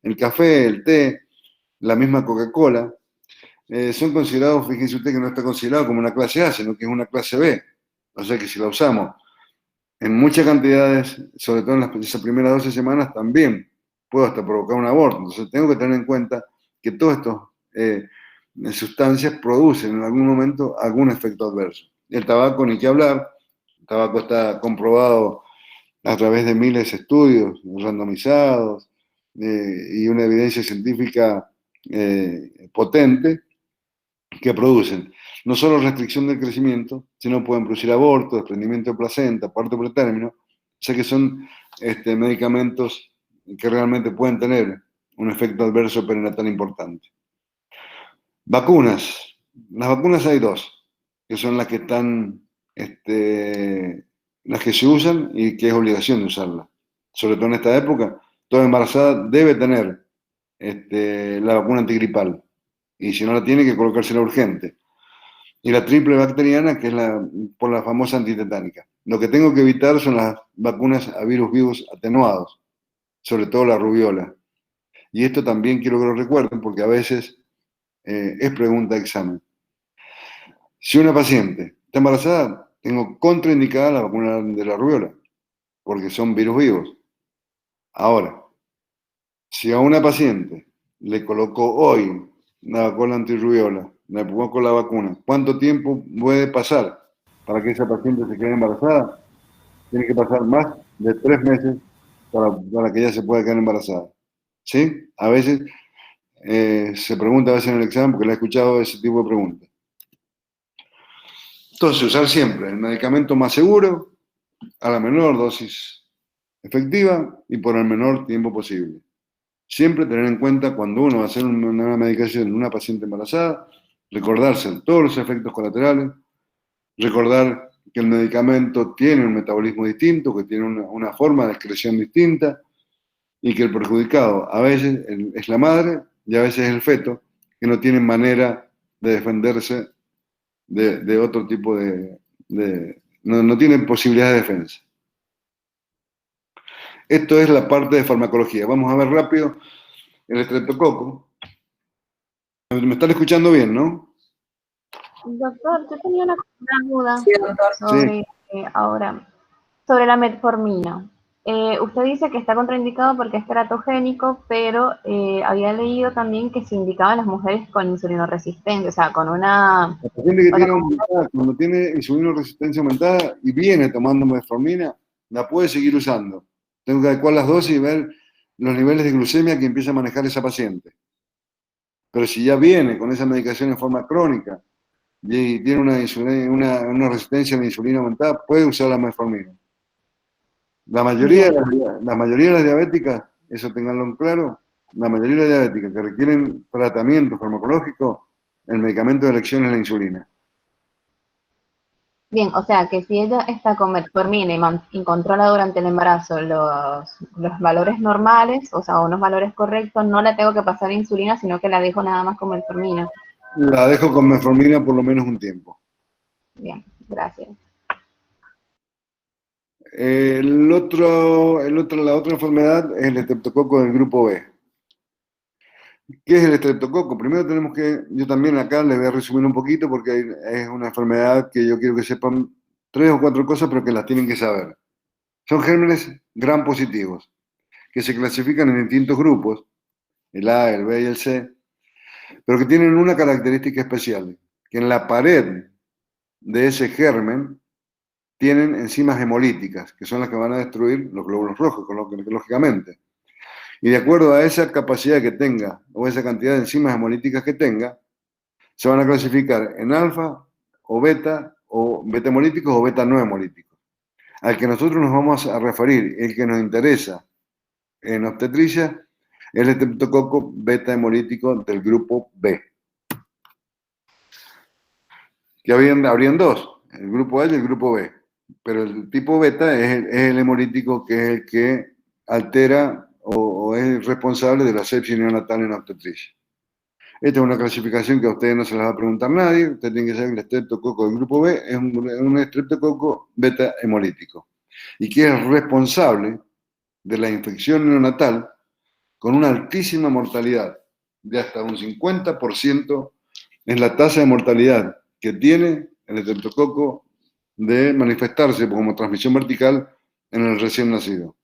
El café, el té, la misma Coca-Cola, son considerados, fíjese usted que no está considerado como una clase A, sino que es una clase B. O sea que si la usamos en muchas cantidades, sobre todo en esas primeras 12 semanas, también puedo hasta provocar un aborto. Entonces tengo que tener en cuenta que todas estas sustancias producen en algún momento algún efecto adverso. El tabaco, ni qué hablar, el tabaco está comprobado a través de miles de estudios randomizados y una evidencia científica potente que producen no solo restricción del crecimiento, sino pueden producir aborto, desprendimiento de placenta, parto pretérmino, o sea que son medicamentos que realmente pueden tener un efecto adverso perinatal importante. Vacunas. Las vacunas hay dos, que son las que están, las que se usan y que es obligación de usarlas. Sobre todo en esta época, toda embarazada debe tener la vacuna antigripal. Y si no la tiene, que colocársela urgente. Y la triple bacteriana, que es por la famosa antitetánica. Lo que tengo que evitar son las vacunas a virus vivos atenuados, sobre todo la rubiola. Y esto también quiero que lo recuerden, porque a veces es pregunta de examen. Si una paciente está embarazada, tengo contraindicada la vacuna de la rubiola, porque son virus vivos. Ahora, si a una paciente le colocó hoy la vacuna antirrubiola, le pongo la vacuna, ¿cuánto tiempo puede pasar para que esa paciente se quede embarazada? Tiene que pasar más de 3 meses para que ella se pueda quedar embarazada. ¿Sí? A veces se pregunta a veces en el examen porque le he escuchado ese tipo de preguntas. Entonces, usar siempre el medicamento más seguro, a la menor dosis efectiva y por el menor tiempo posible. Siempre tener en cuenta cuando uno va a hacer una medicación en una paciente embarazada, recordarse todos los efectos colaterales, recordar que el medicamento tiene un metabolismo distinto, que tiene una forma de excreción distinta y que el perjudicado a veces es la madre y a veces es el feto, que no tienen manera de defenderse de otro tipo no tienen posibilidad de defensa. Esto es la parte de farmacología. Vamos a ver rápido el estreptococo. ¿Me están escuchando bien, no? Doctor, yo tenía una duda Sí, doctor. sobre, ahora, sobre la metformina. Usted dice que está contraindicado porque es teratogénico, pero había leído también que se indicaba en las mujeres con insulinoresistencia, o sea, con una... La paciente que tiene cuando tiene insulinoresistencia aumentada y viene tomando metformina, la puede seguir usando. Tengo que adecuar las dosis y ver los niveles de glucemia que empieza a manejar esa paciente. Pero si ya viene con esa medicación en forma crónica y tiene una resistencia a la insulina aumentada, puede usar la metformina. La mayoría de las diabéticas, eso tenganlo en claro, la mayoría de las diabéticas que requieren tratamiento farmacológico, el medicamento de elección es la insulina. Bien, o sea que si ella está con metformina y controla durante el embarazo los valores normales, o sea, unos valores correctos, no le tengo que pasar insulina, sino que la dejo nada más con metformina. La dejo con metformina por lo menos un tiempo. Bien, gracias. La otra enfermedad es el estreptococo del grupo B. ¿Qué es el estreptococo? Primero tenemos que, yo también acá les voy a resumir un poquito porque es una enfermedad que yo quiero que sepan 3 o 4 cosas, pero que las tienen que saber. Son gérmenes gram positivos, que se clasifican en distintos grupos, el A, el B y el C, pero que tienen una característica especial, que en la pared de ese germen tienen enzimas hemolíticas, que son las que van a destruir los glóbulos rojos, lógicamente. Y de acuerdo a esa capacidad que tenga, o esa cantidad de enzimas hemolíticas que tenga, se van a clasificar en alfa o beta hemolíticos o beta no hemolíticos. Al que nosotros nos vamos a referir, el que nos interesa en obstetricia, es el estreptococo beta hemolítico del grupo B. Que habrían dos, el grupo A y el grupo B. Pero el tipo beta es el hemolítico que es el que altera o es responsable de la sepsis neonatal en obstetricia. Esta es una clasificación que a ustedes no se las va a preguntar nadie. Ustedes tienen que saber que el estreptococo del grupo B es un estreptococo beta hemolítico y que es responsable de la infección neonatal con una altísima mortalidad, de hasta un 50% es la tasa de mortalidad que tiene el estreptococo de manifestarse como transmisión vertical en el recién nacido.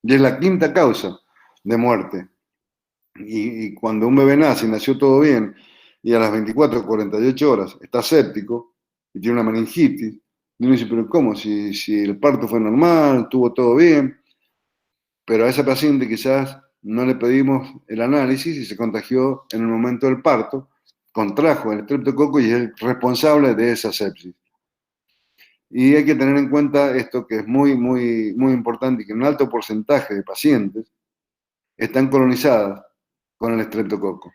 Y es la quinta causa de muerte. Y cuando un bebé nace y nació todo bien, y a las 24 o 48 horas está séptico y tiene una meningitis, y uno dice, pero ¿cómo? Si el parto fue normal, estuvo todo bien, pero a esa paciente quizás no le pedimos el análisis y se contagió en el momento del parto, contrajo el estreptococo y es el responsable de esa sepsis. Y hay que tener en cuenta esto que es muy, muy, muy importante, que un alto porcentaje de pacientes están colonizadas con el estreptococo.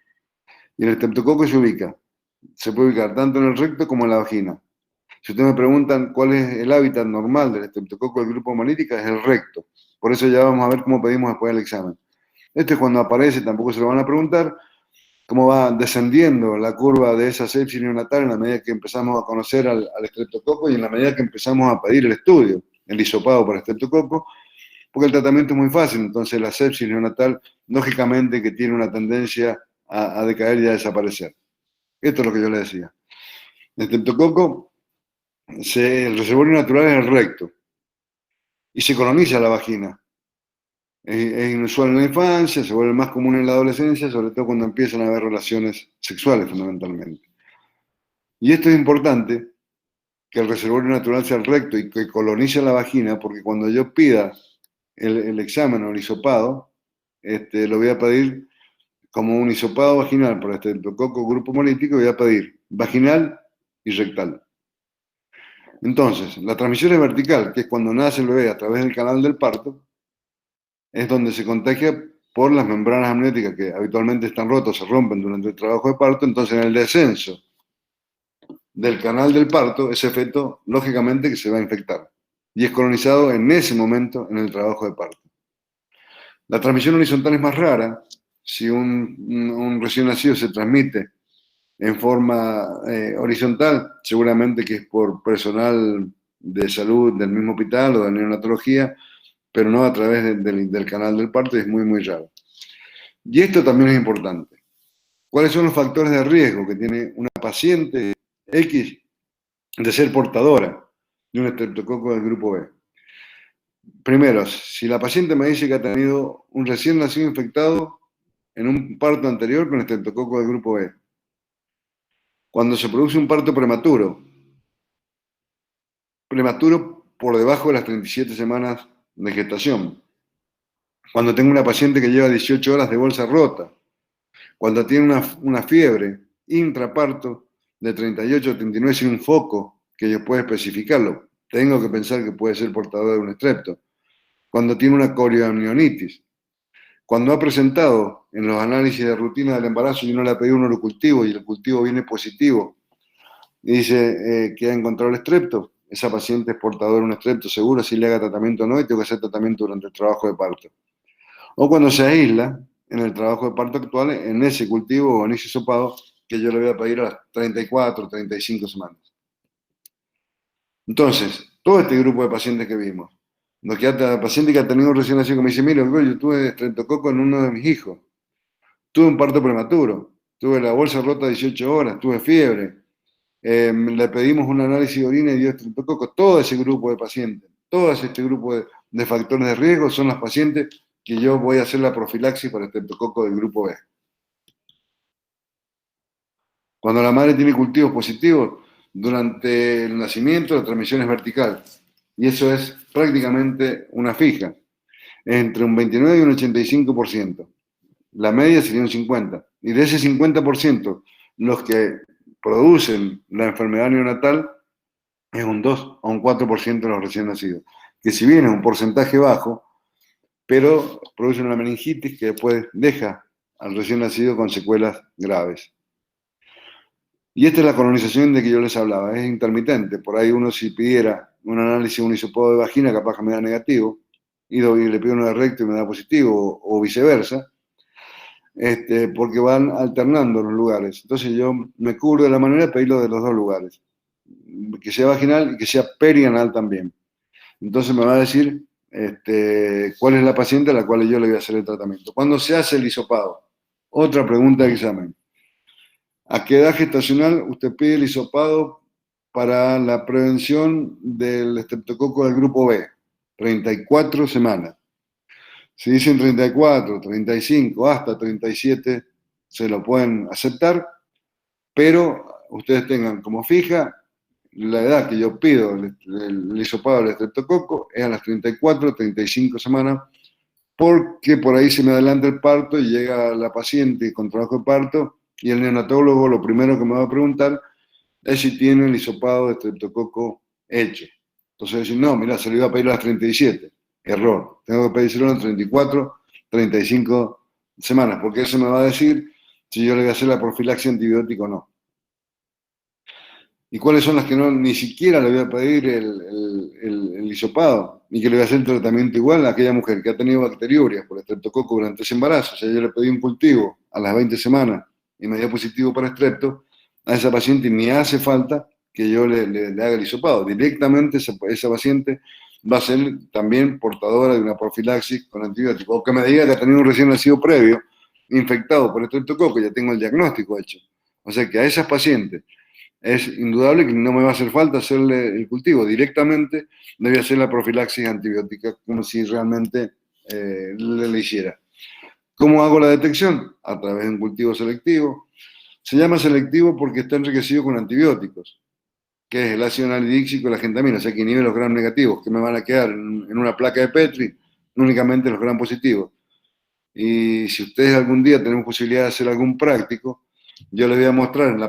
Y el estreptococo se puede ubicar tanto en el recto como en la vagina. Si ustedes me preguntan cuál es el hábitat normal del estreptococo del grupo hemolítica, es el recto. Por eso ya vamos a ver cómo pedimos después el examen. Este es cuando aparece, tampoco se lo van a preguntar, cómo va descendiendo la curva de esa sepsis neonatal en la medida que empezamos a conocer al estreptococo y en la medida que empezamos a pedir el estudio, el hisopado para estreptococo, porque el tratamiento es muy fácil. Entonces la sepsis neonatal, lógicamente que tiene una tendencia a decaer y a desaparecer. Esto es lo que yo le decía. El estreptococo, el reservorio natural es el recto y se coloniza la vagina. Es inusual en la infancia, se vuelve más común en la adolescencia, sobre todo cuando empiezan a haber relaciones sexuales fundamentalmente. Y esto es importante, que el reservorio natural sea el recto y que colonice la vagina, porque cuando yo pida el examen o el hisopado, lo voy a pedir como un hisopado vaginal por este estreptococo grupo hemolítico, voy a pedir vaginal y rectal. Entonces, la transmisión es vertical, que es cuando nace el bebé a través del canal del parto, es donde se contagia por las membranas amnióticas que habitualmente están rotas, se rompen durante el trabajo de parto. Entonces, en el descenso del canal del parto, ese feto, lógicamente, que se va a infectar. Y es colonizado en ese momento en el trabajo de parto. La transmisión horizontal es más rara. Si un recién nacido se transmite en forma horizontal, seguramente que es por personal de salud del mismo hospital o de neonatología, pero no a través del canal del parto, y es muy, muy raro. Y esto también es importante. ¿Cuáles son los factores de riesgo que tiene una paciente X de ser portadora de un estreptococo del grupo B? Primero, si la paciente me dice que ha tenido un recién nacido infectado en un parto anterior con estreptococo del grupo B, cuando se produce un parto prematuro por debajo de las 37 semanas de gestación, cuando tengo una paciente que lleva 18 horas de bolsa rota, cuando tiene una fiebre intraparto de 38 a 39 sin un foco que yo pueda especificarlo, tengo que pensar que puede ser portador de un estrepto, cuando tiene una corioamnionitis, cuando ha presentado en los análisis de rutina del embarazo y uno le ha pedido un urocultivo y el cultivo viene positivo y dice que ha encontrado el estrepto, esa paciente es portadora de un estrepto seguro, si le haga tratamiento o no, y tengo que hacer tratamiento durante el trabajo de parto. O cuando se aísla en el trabajo de parto actual, en ese cultivo o en ese hisopado, que yo le voy a pedir a las 34, 35 semanas. Entonces, todo este grupo de pacientes que vimos, paciente que ha tenido un recién nacido que me dice, mire, yo tuve estreptococo en uno de mis hijos, tuve un parto prematuro, tuve la bolsa rota 18 horas, tuve fiebre, le pedimos un análisis de orina y dio estreptococo. Todo ese grupo de pacientes, todo este grupo de factores de riesgo son las pacientes que yo voy a hacer la profilaxis para estreptococo del grupo B. Cuando la madre tiene cultivos positivos, durante el nacimiento la transmisión es vertical. Y eso es prácticamente una fija, entre un 29 y un 85%. La media sería un 50%. Y de ese 50%, los que producen la enfermedad neonatal es un 2 o un 4% de los recién nacidos. Que si bien es un porcentaje bajo, pero producen una meningitis que después deja al recién nacido con secuelas graves. Y esta es la colonización de que yo les hablaba, es intermitente. Por ahí uno si pidiera un análisis de un hisopado de vagina, capaz que me da negativo, y le pido uno de recto y me da positivo, o viceversa, porque van alternando los lugares. Entonces yo me cubro de la manera de pedirlo de los dos lugares, que sea vaginal y que sea perianal también. Entonces me va a decir cuál es la paciente a la cual yo le voy a hacer el tratamiento. ¿Cuándo se hace el hisopado? Otra pregunta de examen. ¿A qué edad gestacional usted pide el hisopado para la prevención del estreptococo del grupo B? 34 semanas. Si dicen 34, 35, hasta 37, se lo pueden aceptar, pero ustedes tengan como fija la edad que yo pido el hisopado del estreptococo es a las 34, 35 semanas, porque por ahí se me adelanta el parto y llega la paciente con trabajo de parto y el neonatólogo lo primero que me va a preguntar es si tiene el hisopado de estreptococo hecho. Entonces decir, no, mira, se lo iba a pedir a las 37. Error. Tengo que pedírselo a las 34, 35 semanas, porque eso me va a decir si yo le voy a hacer la profilaxia antibiótica o no. ¿Y cuáles son las que no, ni siquiera le voy a pedir el hisopado? Ni que le voy a hacer el tratamiento igual a aquella mujer que ha tenido bacteriurias por estreptococo durante ese embarazo. O sea, yo le pedí un cultivo a las 20 semanas y me dio positivo para estrepto, a esa paciente ni hace falta que yo le haga el hisopado. Directamente esa paciente va a ser también portadora de una profilaxis con antibióticos. O que me diga que ha tenido un recién nacido previo infectado por estreptococo, ya tengo el diagnóstico hecho. O sea que a esas pacientes es indudable que no me va a hacer falta hacerle el cultivo. Directamente le voy a hacer la profilaxis antibiótica como si realmente le hiciera. ¿Cómo hago la detección? A través de un cultivo selectivo. Se llama selectivo porque está enriquecido con antibióticos, que es el ácido anhidríxico y la gentamina, o sea que inhibe los gram negativos, que me van a quedar en una placa de Petri, únicamente los gram positivos. Y si ustedes algún día tenemos posibilidad de hacer algún práctico, yo les voy a mostrar en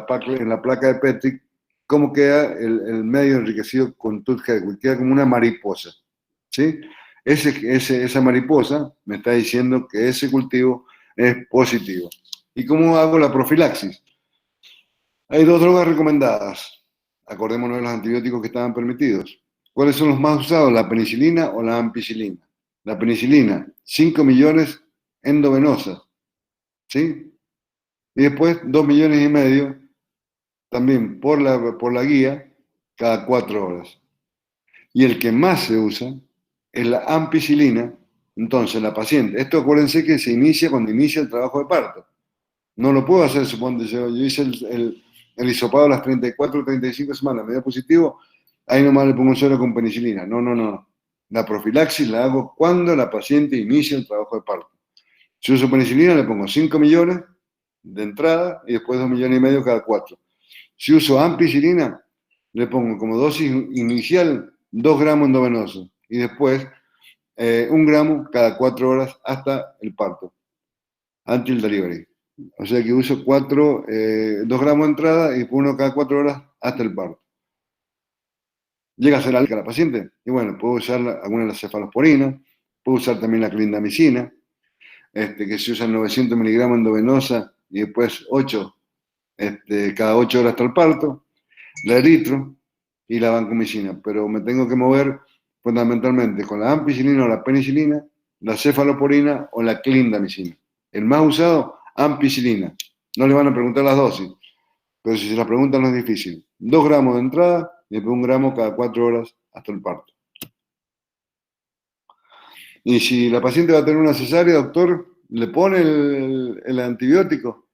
la placa de Petri cómo queda el medio enriquecido con Tooth Hedwig, queda como una mariposa, ¿sí? Esa mariposa me está diciendo que ese cultivo es positivo. ¿Y cómo hago la profilaxis? Hay dos drogas recomendadas. Acordémonos de los antibióticos que estaban permitidos. ¿Cuáles son los más usados? ¿La penicilina o la ampicilina? La penicilina, 5 millones endovenosas, ¿sí? Y después 2,5 millones también por la guía cada 4 horas. Y el que más se usa es la ampicilina. Entonces, la paciente, esto acuérdense que se inicia cuando inicia el trabajo de parto. No lo puedo hacer, suponte, yo hice el hisopado a las 34 o 35 semanas, me dio positivo, ahí nomás le pongo un suero con penicilina. No. La profilaxis la hago cuando la paciente inicia el trabajo de parto. Si uso penicilina, le pongo 5 millones de entrada y después 2,5 millones cada 4. Si uso ampicilina, le pongo como dosis inicial 2 gramos endovenoso y después 1 gramo cada 4 horas hasta el parto, until delivery. O sea que uso 2 gramos de entrada y 1 cada 4 horas hasta el parto. Llega a ser alta la paciente y bueno, puedo usar alguna de las cefalosporinas, puedo usar también la clindamicina, que se usa 900 miligramos endovenosa y después 8 cada 8 horas hasta el parto, la eritro, y la vancomicina, pero me tengo que mover fundamentalmente con la ampicilina o la penicilina, la cefalosporina o la clindamicina. El más usado, ampicilina. No le van a preguntar las dosis, pero si se las preguntan no es difícil. 2 gramos de entrada y después 1 gramo cada 4 horas hasta el parto. Y si la paciente va a tener una cesárea, doctor, ¿le pone el antibiótico?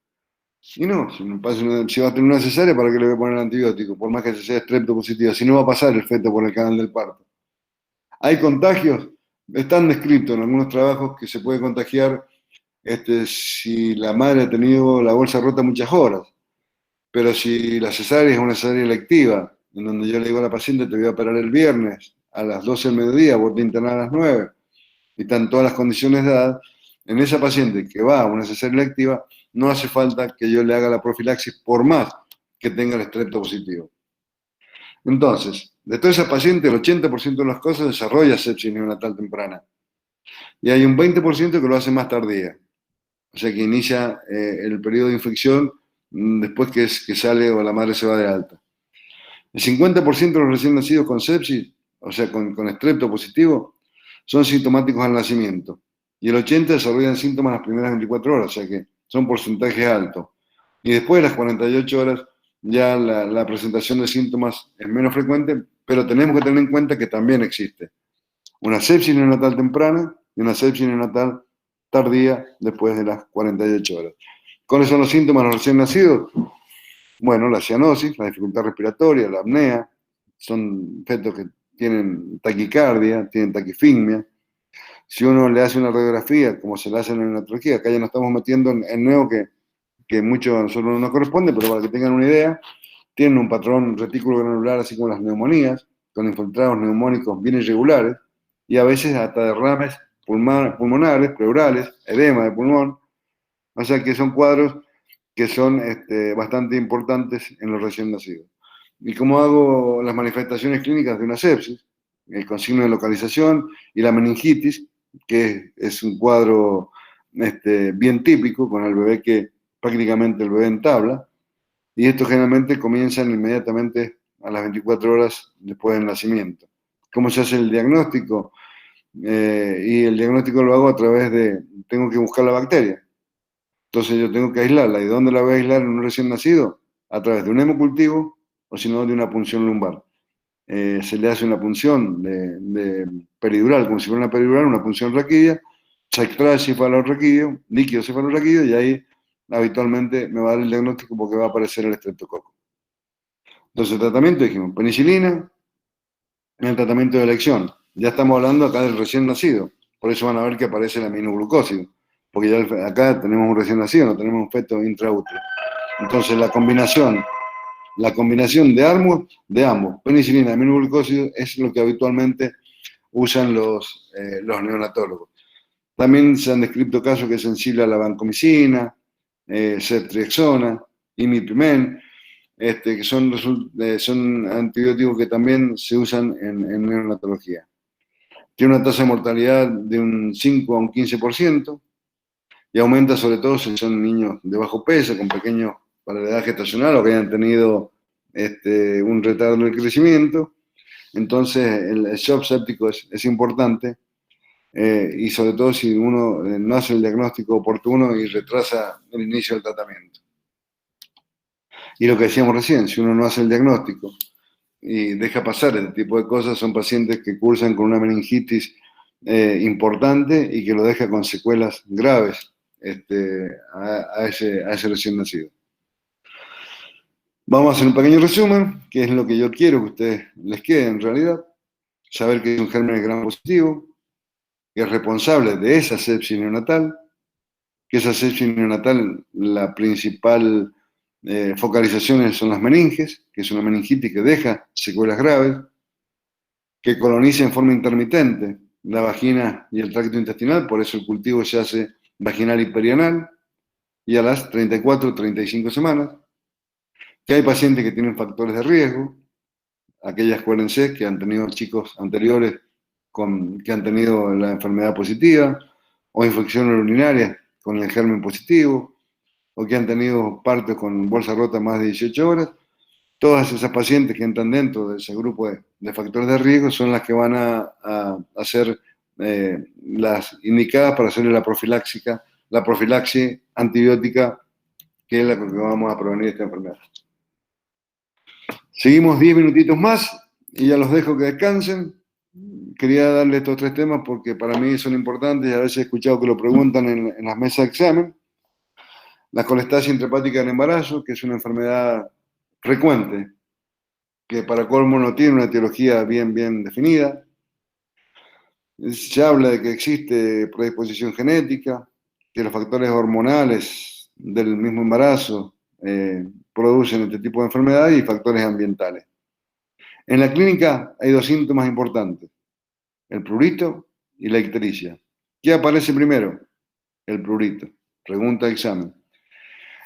Y no, si va a tener una cesárea, ¿para qué le voy a poner el antibiótico? Por más que sea estreptopositiva, si no va a pasar el feto por el canal del parto. Hay contagios, están descritos en algunos trabajos que se puede contagiar si la madre ha tenido la bolsa rota muchas horas. Pero si la cesárea es una cesárea electiva, en donde yo le digo a la paciente, te voy a operar el viernes a las 12 del mediodía, vos te internás a las 9, y están todas las condiciones dadas, en esa paciente que va a una cesárea electiva, no hace falta que yo le haga la profilaxis por más que tenga el estrepto positivo. Entonces, de toda esa paciente, el 80% de las cosas desarrolla sepsis neonatal temprana. Y hay un 20% que lo hace más tardía. O sea, que inicia el periodo de infección después que sale o la madre se va de alta. El 50% de los recién nacidos con sepsis, o sea, con estrepto positivo, son sintomáticos al nacimiento. Y el 80% desarrollan síntomas las primeras 24 horas, o sea que son porcentajes altos. Y después de las 48 horas, ya la presentación de síntomas es menos frecuente, pero tenemos que tener en cuenta que también existe una sepsis neonatal temprana y una sepsis neonatal tardía después de las 48 horas. ¿Cuáles son los síntomas de los recién nacidos? Bueno, la cianosis, la dificultad respiratoria, la apnea, son fetos que tienen taquicardia, tienen taquifigmia. Si uno le hace una radiografía, como se le hace en la neonatología, acá ya nos estamos metiendo en nuevo que mucho a nosotros no nos corresponde, pero para que tengan una idea, tienen un patrón retículo granular, así como las neumonías, con infiltrados neumónicos bien irregulares, y a veces hasta derrames pulmonares, pleurales, edema de pulmón, o sea que son cuadros que son bastante importantes en los recién nacidos. ¿Y cómo hago las manifestaciones clínicas de una sepsis? Con signo de localización y la meningitis, que es un cuadro bien típico, con el bebé que prácticamente el bebé entabla, y estos generalmente comienzan inmediatamente a las 24 horas después del nacimiento. ¿Cómo se hace el diagnóstico? Y el diagnóstico lo hago a través tengo que buscar la bacteria. Entonces yo tengo que aislarla. ¿Y dónde la voy a aislar en un recién nacido? A través de un hemocultivo o si no de una punción lumbar. Se le hace una punción de peridural, como si fuera una peridural, una punción raquídea, se extrae cefalorraquídeo, líquido cefalorraquídeo, y ahí habitualmente me va a dar el diagnóstico porque va a aparecer el estreptococo. Entonces el tratamiento, dijimos, penicilina, en el tratamiento de elección. Ya estamos hablando acá del recién nacido, por eso van a ver que aparece el aminoglucósido, porque ya acá tenemos un recién nacido, no tenemos un feto intraútero. Entonces la combinación de ambos, penicilina y aminoglucósido, es lo que habitualmente usan los neonatólogos. También se han descrito casos que es sensible a la vancomicina, ceftriaxona, imiprimen, que son antibióticos que también se usan en neonatología. Tiene una tasa de mortalidad de un 5 a un 15% y aumenta sobre todo si son niños de bajo peso, con pequeños para la edad gestacional o que hayan tenido un retardo en el crecimiento. Entonces el shock séptico es importante y sobre todo si uno no hace el diagnóstico oportuno y retrasa el inicio del tratamiento. Y lo que decíamos recién, si uno no hace el diagnóstico y deja pasar este tipo de cosas, son pacientes que cursan con una meningitis importante y que lo deja con secuelas graves a ese recién nacido. Vamos a hacer un pequeño resumen, que es lo que yo quiero que a ustedes les quede en realidad. Saber que es un germen gram positivo, que es responsable de esa sepsis neonatal, que esa sepsis neonatal, la principal focalización son las meninges, que es una meningitis que deja secuelas graves, que coloniza en forma intermitente la vagina y el tracto intestinal, por eso el cultivo se hace vaginal y perianal, y a las 34 35 semanas, que hay pacientes que tienen factores de riesgo, aquellas, acuérdense, que han tenido chicos anteriores que han tenido la enfermedad positiva, o infecciones urinarias con el germen positivo, o que han tenido partos con bolsa rota más de 18 horas, Todas esas pacientes que entran dentro de ese grupo de factores de riesgo son las que van a ser las indicadas para hacer la profilaxis antibiótica, que es la que vamos a prevenir esta enfermedad. Seguimos 10 minutitos más y ya los dejo que descansen. Quería darle estos 3 temas porque para mí son importantes y a veces he escuchado que lo preguntan en las mesas de examen. La colestasis intrahepática del embarazo, que es una enfermedad frecuente, que para colmo no tiene una etiología bien definida. Se habla de que existe predisposición genética, que los factores hormonales del mismo embarazo producen este tipo de enfermedad y factores ambientales. En la clínica hay 2 síntomas importantes, el prurito y la ictericia. ¿Qué aparece primero? El prurito. Pregunta de examen.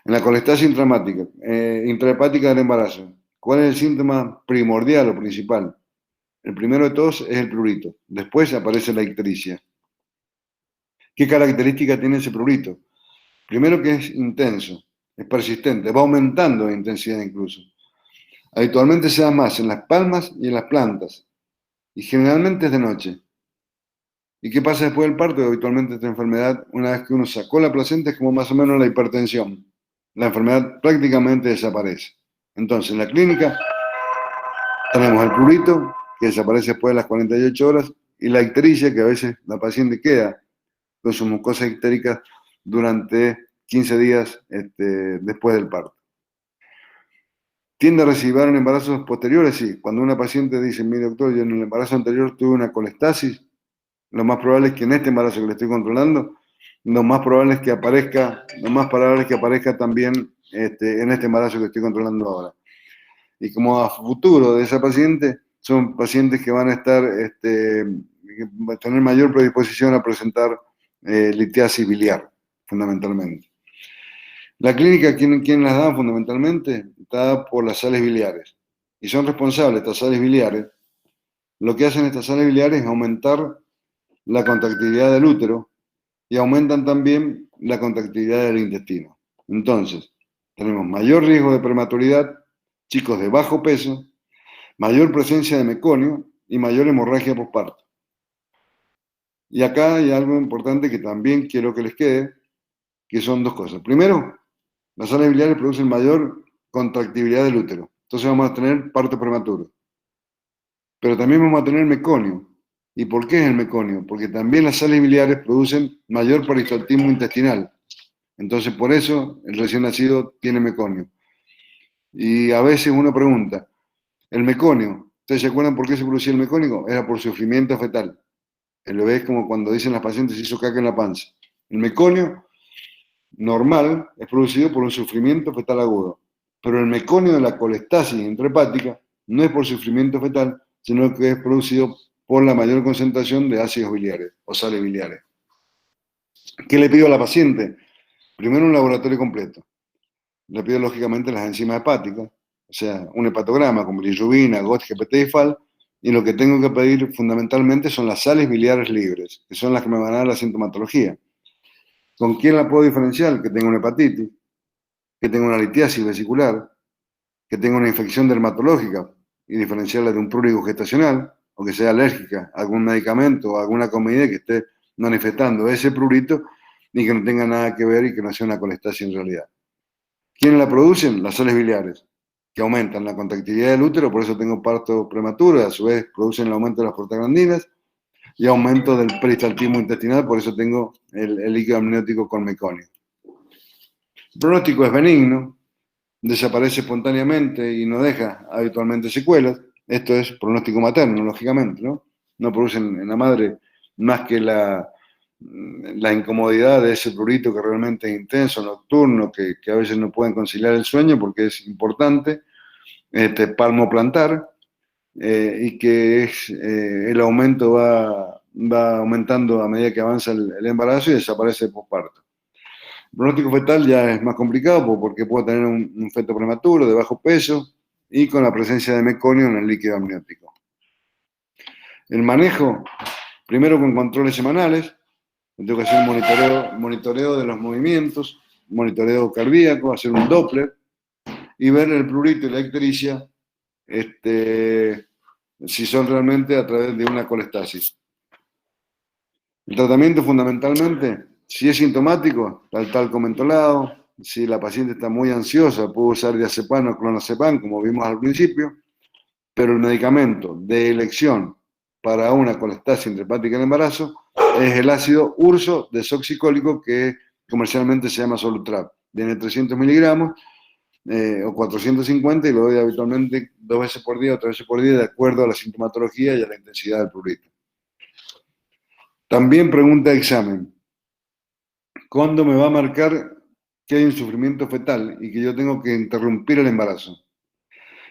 En la colestasis intrahepática del embarazo, ¿cuál es el síntoma primordial o principal? El primero de todos es el prurito. Después aparece la ictericia. ¿Qué característica tiene ese prurito? Primero que es intenso, es persistente, va aumentando de intensidad incluso. Habitualmente se da más en las palmas y en las plantas. Y generalmente es de noche. ¿Y qué pasa después del parto? Habitualmente esta enfermedad, una vez que uno sacó la placenta, es como más o menos la hipertensión. La enfermedad prácticamente desaparece. Entonces, en la clínica tenemos el prurito, que desaparece después de las 48 horas, y la ictericia, que a veces la paciente queda con sus mucosas ictéricas durante 15 días después del parto. ¿Tiende a recibar en embarazos posteriores? Sí. Cuando una paciente dice, mi doctor, yo en el embarazo anterior tuve una colestasis, lo más probable es que en este embarazo que le estoy controlando, lo más probable es que aparezca también en este embarazo que estoy controlando ahora. Y como a futuro de esa paciente, son pacientes que van a estar, que van a tener mayor predisposición a presentar litiasis biliar, fundamentalmente. La clínica, ¿quién las da fundamentalmente? Está dada por las sales biliares. Y son responsables estas sales biliares. Lo que hacen estas sales biliares es aumentar la contractilidad del útero y aumentan también la contractilidad del intestino. Entonces, tenemos mayor riesgo de prematuridad, chicos de bajo peso, mayor presencia de meconio y mayor hemorragia posparto. Y acá hay algo importante que también quiero que les quede, que son 2 cosas. Primero, las sales biliares producen mayor contractibilidad del útero. Entonces vamos a tener parto prematuro. Pero también vamos a tener meconio. ¿Y por qué es el meconio? Porque también las sales biliares producen mayor peristaltismo intestinal. Entonces por eso el recién nacido tiene meconio. Y a veces uno pregunta, el meconio, ¿ustedes se acuerdan por qué se producía el meconio? Era por sufrimiento fetal. El bebé es como cuando dicen las pacientes, hizo caca en la panza. El meconio normal es producido por un sufrimiento fetal agudo, pero el meconio de la colestasis intrahepática no es por sufrimiento fetal, sino que es producido por la mayor concentración de ácidos biliares o sales biliares. ¿Qué le pido a la paciente? Primero un laboratorio completo. Le pido lógicamente las enzimas hepáticas, o sea, un hepatograma con bilirrubina, GOT, GPT y FAL, y lo que tengo que pedir fundamentalmente son las sales biliares libres, que son las que me van a dar la sintomatología. ¿Con quién la puedo diferenciar? Que tenga una hepatitis, que tenga una litiasis vesicular, que tenga una infección dermatológica y diferenciarla de un prurigo gestacional, o que sea alérgica a algún medicamento o alguna comida que esté manifestando ese prurito y que no tenga nada que ver y que no sea una colestasis en realidad. ¿Quiénes la producen? Las sales biliares, que aumentan la contractilidad del útero, por eso tengo parto prematuro, a su vez producen el aumento de las prostaglandinas y aumento del peristaltismo intestinal, por eso tengo el líquido amniótico con meconio. El pronóstico es benigno, desaparece espontáneamente y no deja habitualmente secuelas. Esto es pronóstico materno, lógicamente, ¿no? No producen en la madre más que la incomodidad de ese prurito que realmente es intenso, nocturno, que a veces no pueden conciliar el sueño porque es importante, palmoplantar, y que el aumento va aumentando a medida que avanza el embarazo y desaparece el posparto. El pronóstico fetal ya es más complicado porque puede tener un feto prematuro de bajo peso y con la presencia de meconio en el líquido amniótico. El manejo, primero con controles semanales, tengo que hacer un monitoreo de los movimientos, monitoreo cardíaco, hacer un Doppler y ver el prurito y la ictericia si son realmente a través de una colestasis. El tratamiento fundamentalmente, si es sintomático, tal talco mentolado. Si la paciente está muy ansiosa, puede usar diazepam o clonazepam, como vimos al principio, pero el medicamento de elección para una colestasis intrahepática en embarazo es el ácido urso desoxicólico, que comercialmente se llama Solutrap. Tiene 300 miligramos o 450 y lo doy habitualmente 2 veces por día o 3 veces por día, de acuerdo a la sintomatología y a la intensidad del prurito. También pregunta de examen: ¿cuándo me va a marcar que hay un sufrimiento fetal y que yo tengo que interrumpir el embarazo?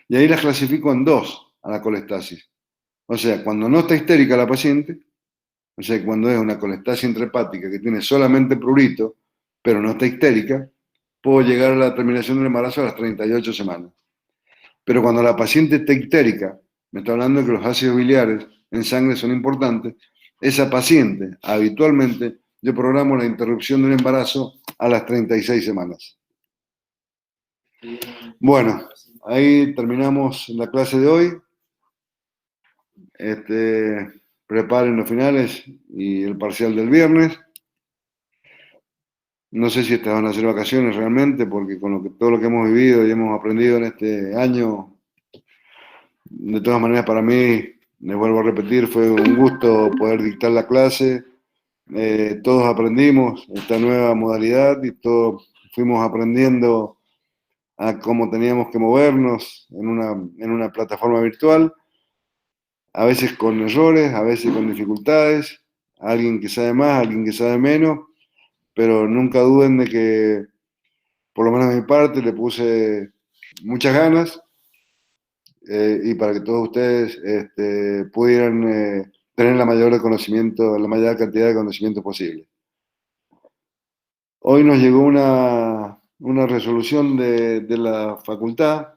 Y ahí las clasifico en dos a la colestasis. O sea, cuando no está histérica la paciente, o sea, cuando es una colestasis intrahepática que tiene solamente prurito, pero no está histérica, puedo llegar a la terminación del embarazo a las 38 semanas. Pero cuando la paciente está histérica, me está hablando de que los ácidos biliares en sangre son importantes, esa paciente habitualmente yo programo la interrupción del embarazo a las 36 semanas. Bueno, ahí terminamos la clase de hoy. Preparen los finales y el parcial del viernes. No sé si estas van a ser vacaciones realmente, porque con todo lo que hemos vivido y hemos aprendido en este año, de todas maneras para mí, les vuelvo a repetir, fue un gusto poder dictar la clase. Todos aprendimos esta nueva modalidad y todos fuimos aprendiendo a cómo teníamos que movernos en una plataforma virtual, a veces con errores, a veces con dificultades, alguien que sabe más, alguien que sabe menos, pero nunca duden de que, por lo menos de mi parte, le puse muchas ganas y para que todos ustedes pudieran tener la mayor cantidad de conocimiento posible. Hoy nos llegó una resolución de la facultad.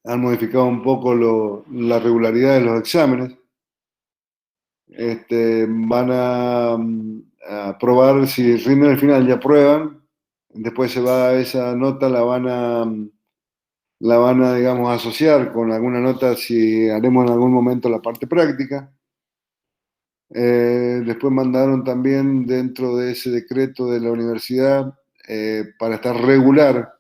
Han modificado un poco la regularidad de los exámenes. Van a probar si rinden el final y aprueban. Después esa nota la van a, digamos, asociar con alguna nota si haremos en algún momento la parte práctica. Después mandaron también dentro de ese decreto de la universidad, para estar regular,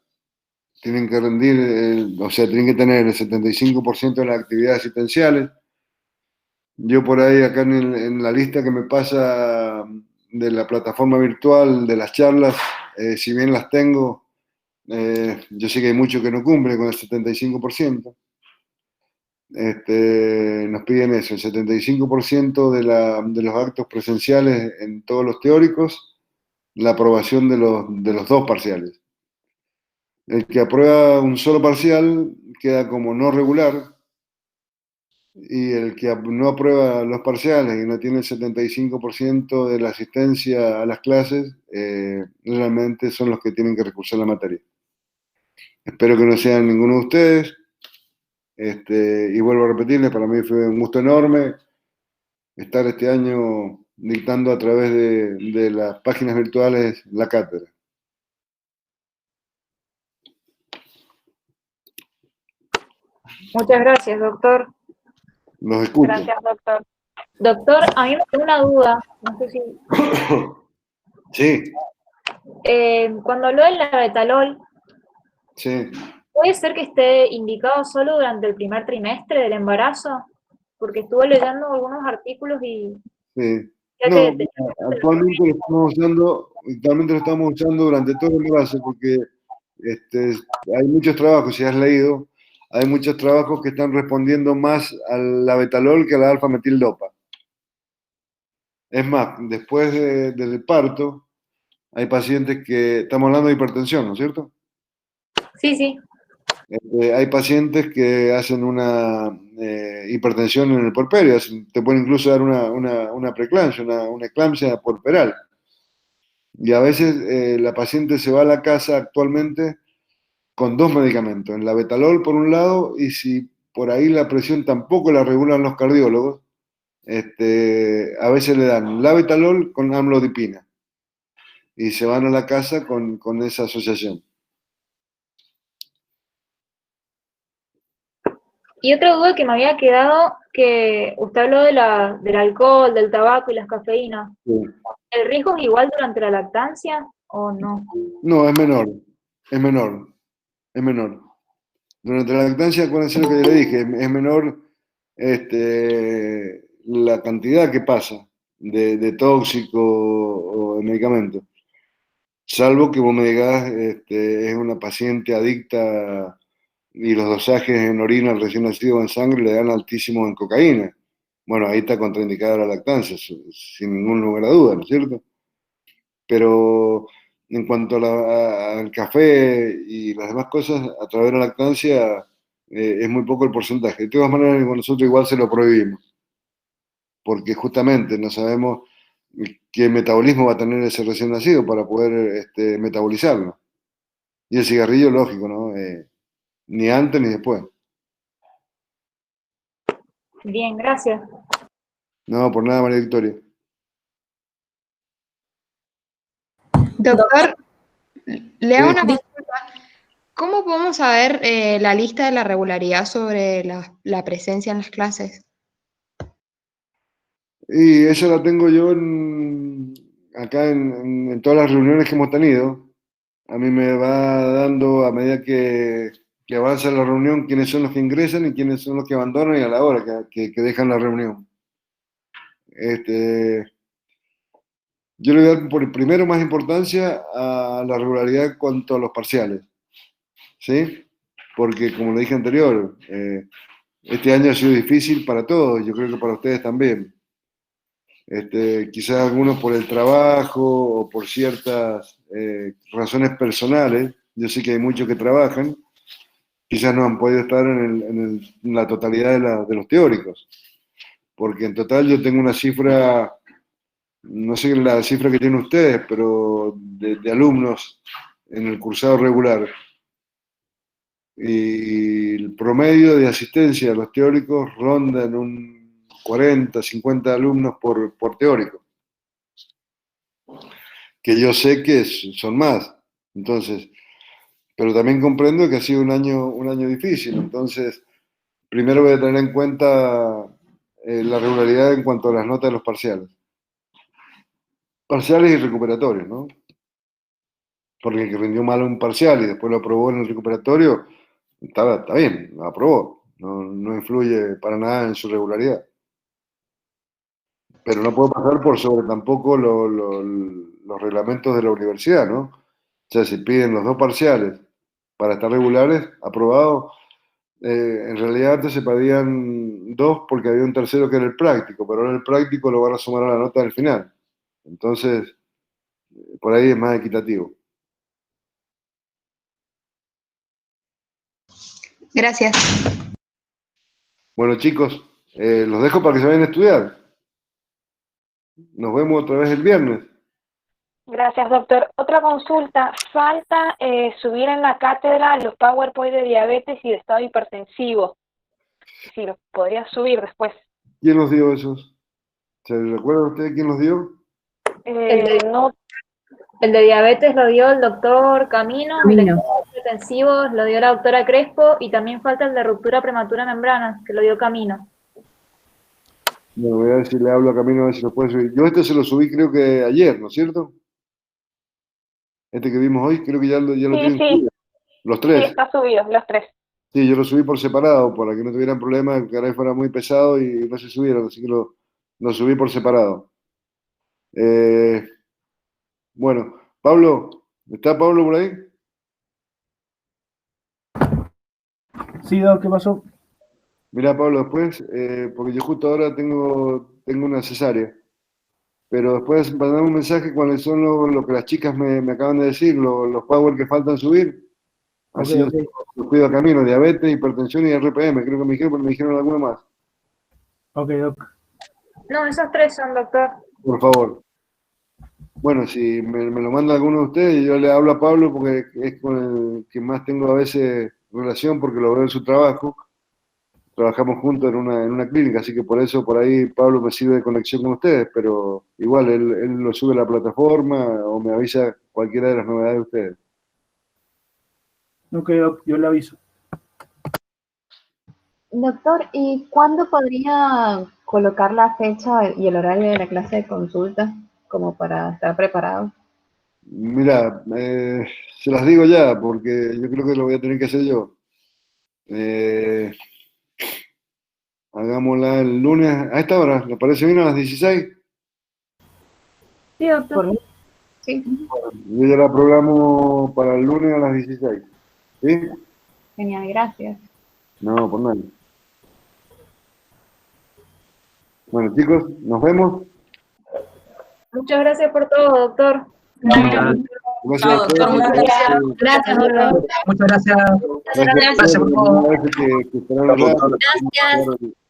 tienen que rendir, o sea, tienen que tener el 75% de las actividades asistenciales. Yo por ahí, acá en la lista que me pasa de la plataforma virtual de las charlas, si bien las tengo, yo sé que hay muchos que no cumplen con el 75%. Nos piden eso, el 75% de los actos presenciales en todos los teóricos, la aprobación de los dos parciales. El que aprueba un solo parcial queda como no regular, y el que no aprueba los parciales y no tiene el 75% de la asistencia a las clases, realmente son los que tienen que recursar la materia. Espero que no sean ninguno de ustedes. Y vuelvo a repetirles, para mí fue un gusto enorme estar este año dictando a través de las páginas virtuales la cátedra. Muchas gracias, doctor. Los escucho. Gracias, doctor. Doctor, a mí me quedó una duda, no sé si... Sí, cuando habló del labetalol, sí. ¿puede ser que esté indicado solo durante el primer trimestre del embarazo? Porque estuve leyendo algunos artículos y... Sí. ya No, que actualmente lo estamos usando durante todo el embarazo, porque hay muchos trabajos, si has leído, hay muchos trabajos que están respondiendo más al labetalol que a la alfa-metildopa. Es más, después del parto, hay pacientes que, estamos hablando de hipertensión, ¿no es cierto? Sí, sí. Hay pacientes que hacen una hipertensión en el puerperio, te pueden incluso dar una preeclampsia, una eclampsia puerperal. Y a veces la paciente se va a la casa actualmente con dos medicamentos, el labetalol por un lado, y si por ahí la presión tampoco la regulan los cardiólogos, a veces le dan labetalol con amlodipina y se van a la casa con esa asociación. Y otra duda que me había quedado, que usted habló del alcohol, del tabaco y las cafeínas. Sí. ¿El riesgo es igual durante la lactancia o no? No, es menor, es menor, es menor. Durante la lactancia, acuérdense lo que yo le dije, es menor la cantidad que pasa de tóxico o de medicamento. Salvo que vos me digas, es una paciente adicta y los dosajes en orina al recién nacido o en sangre le dan altísimos en cocaína. Bueno, ahí está contraindicada la lactancia, sin ningún lugar a duda, ¿no es cierto? Pero en cuanto al café y las demás cosas, a través de la lactancia es muy poco el porcentaje. De todas maneras, nosotros igual se lo prohibimos, porque justamente no sabemos qué metabolismo va a tener ese recién nacido para poder metabolizarlo. Y el cigarrillo, lógico, ¿no? Ni antes ni después. Bien, gracias. No, por nada, María Victoria. Doctor, le hago Sí. una consulta. ¿Cómo podemos saber la lista de la regularidad sobre la presencia en las clases? Y esa la tengo yo acá en todas las reuniones que hemos tenido. A mí me va dando a medida que avanza la reunión quiénes son los que ingresan y quiénes son los que abandonan y a la hora que dejan la reunión. Yo le voy a dar por primero más importancia a la regularidad en cuanto a los parciales, ¿sí? Porque como le dije anterior, este año ha sido difícil para todos, yo creo que para ustedes también. Quizás algunos por el trabajo o por ciertas razones personales, yo sé que hay muchos que trabajan, quizás no han podido estar en la totalidad de los teóricos, porque en total yo tengo una cifra, no sé la cifra que tienen ustedes, pero de alumnos en el cursado regular. Y el promedio de asistencia a los teóricos ronda en un 40, 50 alumnos por teórico, que yo sé que son más. Entonces, pero también comprendo que ha sido un año difícil. Entonces, primero voy a tener en cuenta la regularidad en cuanto a las notas de los parciales. Parciales y recuperatorios, ¿no? Porque el que rindió mal un parcial y después lo aprobó en el recuperatorio, está bien, lo aprobó. No influye para nada en su regularidad. Pero no puedo pasar por sobre tampoco los reglamentos de la universidad, ¿no? O sea, si piden los dos parciales para estar regulares, aprobados, en realidad antes se pedían dos porque había un tercero que era el práctico, pero ahora el práctico lo van a sumar a la nota del final. Entonces, por ahí es más equitativo. Gracias. Bueno, chicos, los dejo para que se vayan a estudiar. Nos vemos otra vez el viernes. Gracias, doctor. Otra consulta. Falta subir en la cátedra los PowerPoint de diabetes y de estado hipertensivo. Si los podría subir después. ¿Quién los dio esos? ¿Se recuerdan ustedes quién los dio? No, El de diabetes lo dio el doctor Camino, y el de hipertensivos lo dio la doctora Crespo, y también falta el de ruptura prematura de membranas, que lo dio Camino. Bueno, voy a ver si le hablo a Camino a ver si lo puede subir. Yo se lo subí creo que ayer, ¿no es cierto? Este que vimos hoy, creo que ya lo tienen sí, subido. Los sí, tres. está subido, los tres. Sí, yo lo subí por separado, para que no tuvieran problemas, el canal fuera muy pesado y no se subieron, así que lo subí por separado. Bueno, Pablo, ¿está Pablo por ahí? Sí, Doc, ¿qué pasó? Mirá, Pablo, después, porque yo justo ahora tengo una cesárea, pero después mandame un mensaje cuáles son lo que las chicas me acaban de decir, los power que faltan subir. Así Ok, yo ok. los cuido a camino, diabetes, hipertensión y RPM, creo que me dijeron, pero me dijeron alguna más. Ok, Doc. No, esos tres son, doctor. Por favor. Bueno, si me lo manda alguno de ustedes, yo le hablo a Pablo porque es con el que más tengo a veces relación porque lo veo en su trabajo. Trabajamos juntos en una clínica, así que por eso por ahí Pablo me sirve de conexión con ustedes, pero igual él lo sube a la plataforma o me avisa cualquiera de las novedades de ustedes. Ok, Doc, yo le aviso. Doctor, ¿y cuándo podría colocar la fecha y el horario de la clase de consulta como para estar preparado? Mira, se las digo ya, porque yo creo que lo voy a tener que hacer yo. Hagámosla el lunes a esta hora, ¿le parece bien a las 16? Sí, doctor. Por mí, sí, Yo ya la programo para el lunes a las 16. ¿Sí? genial, gracias. No, por nada. Bueno, chicos, nos vemos. Muchas gracias por todo, doctor. Gracias a Chao, doctor, ustedes. muchas gracias. Gracias, doctor. Muchas gracias. Gracias a Gracias por ustedes, todo. primera vez que esperaron hablar. Gracias.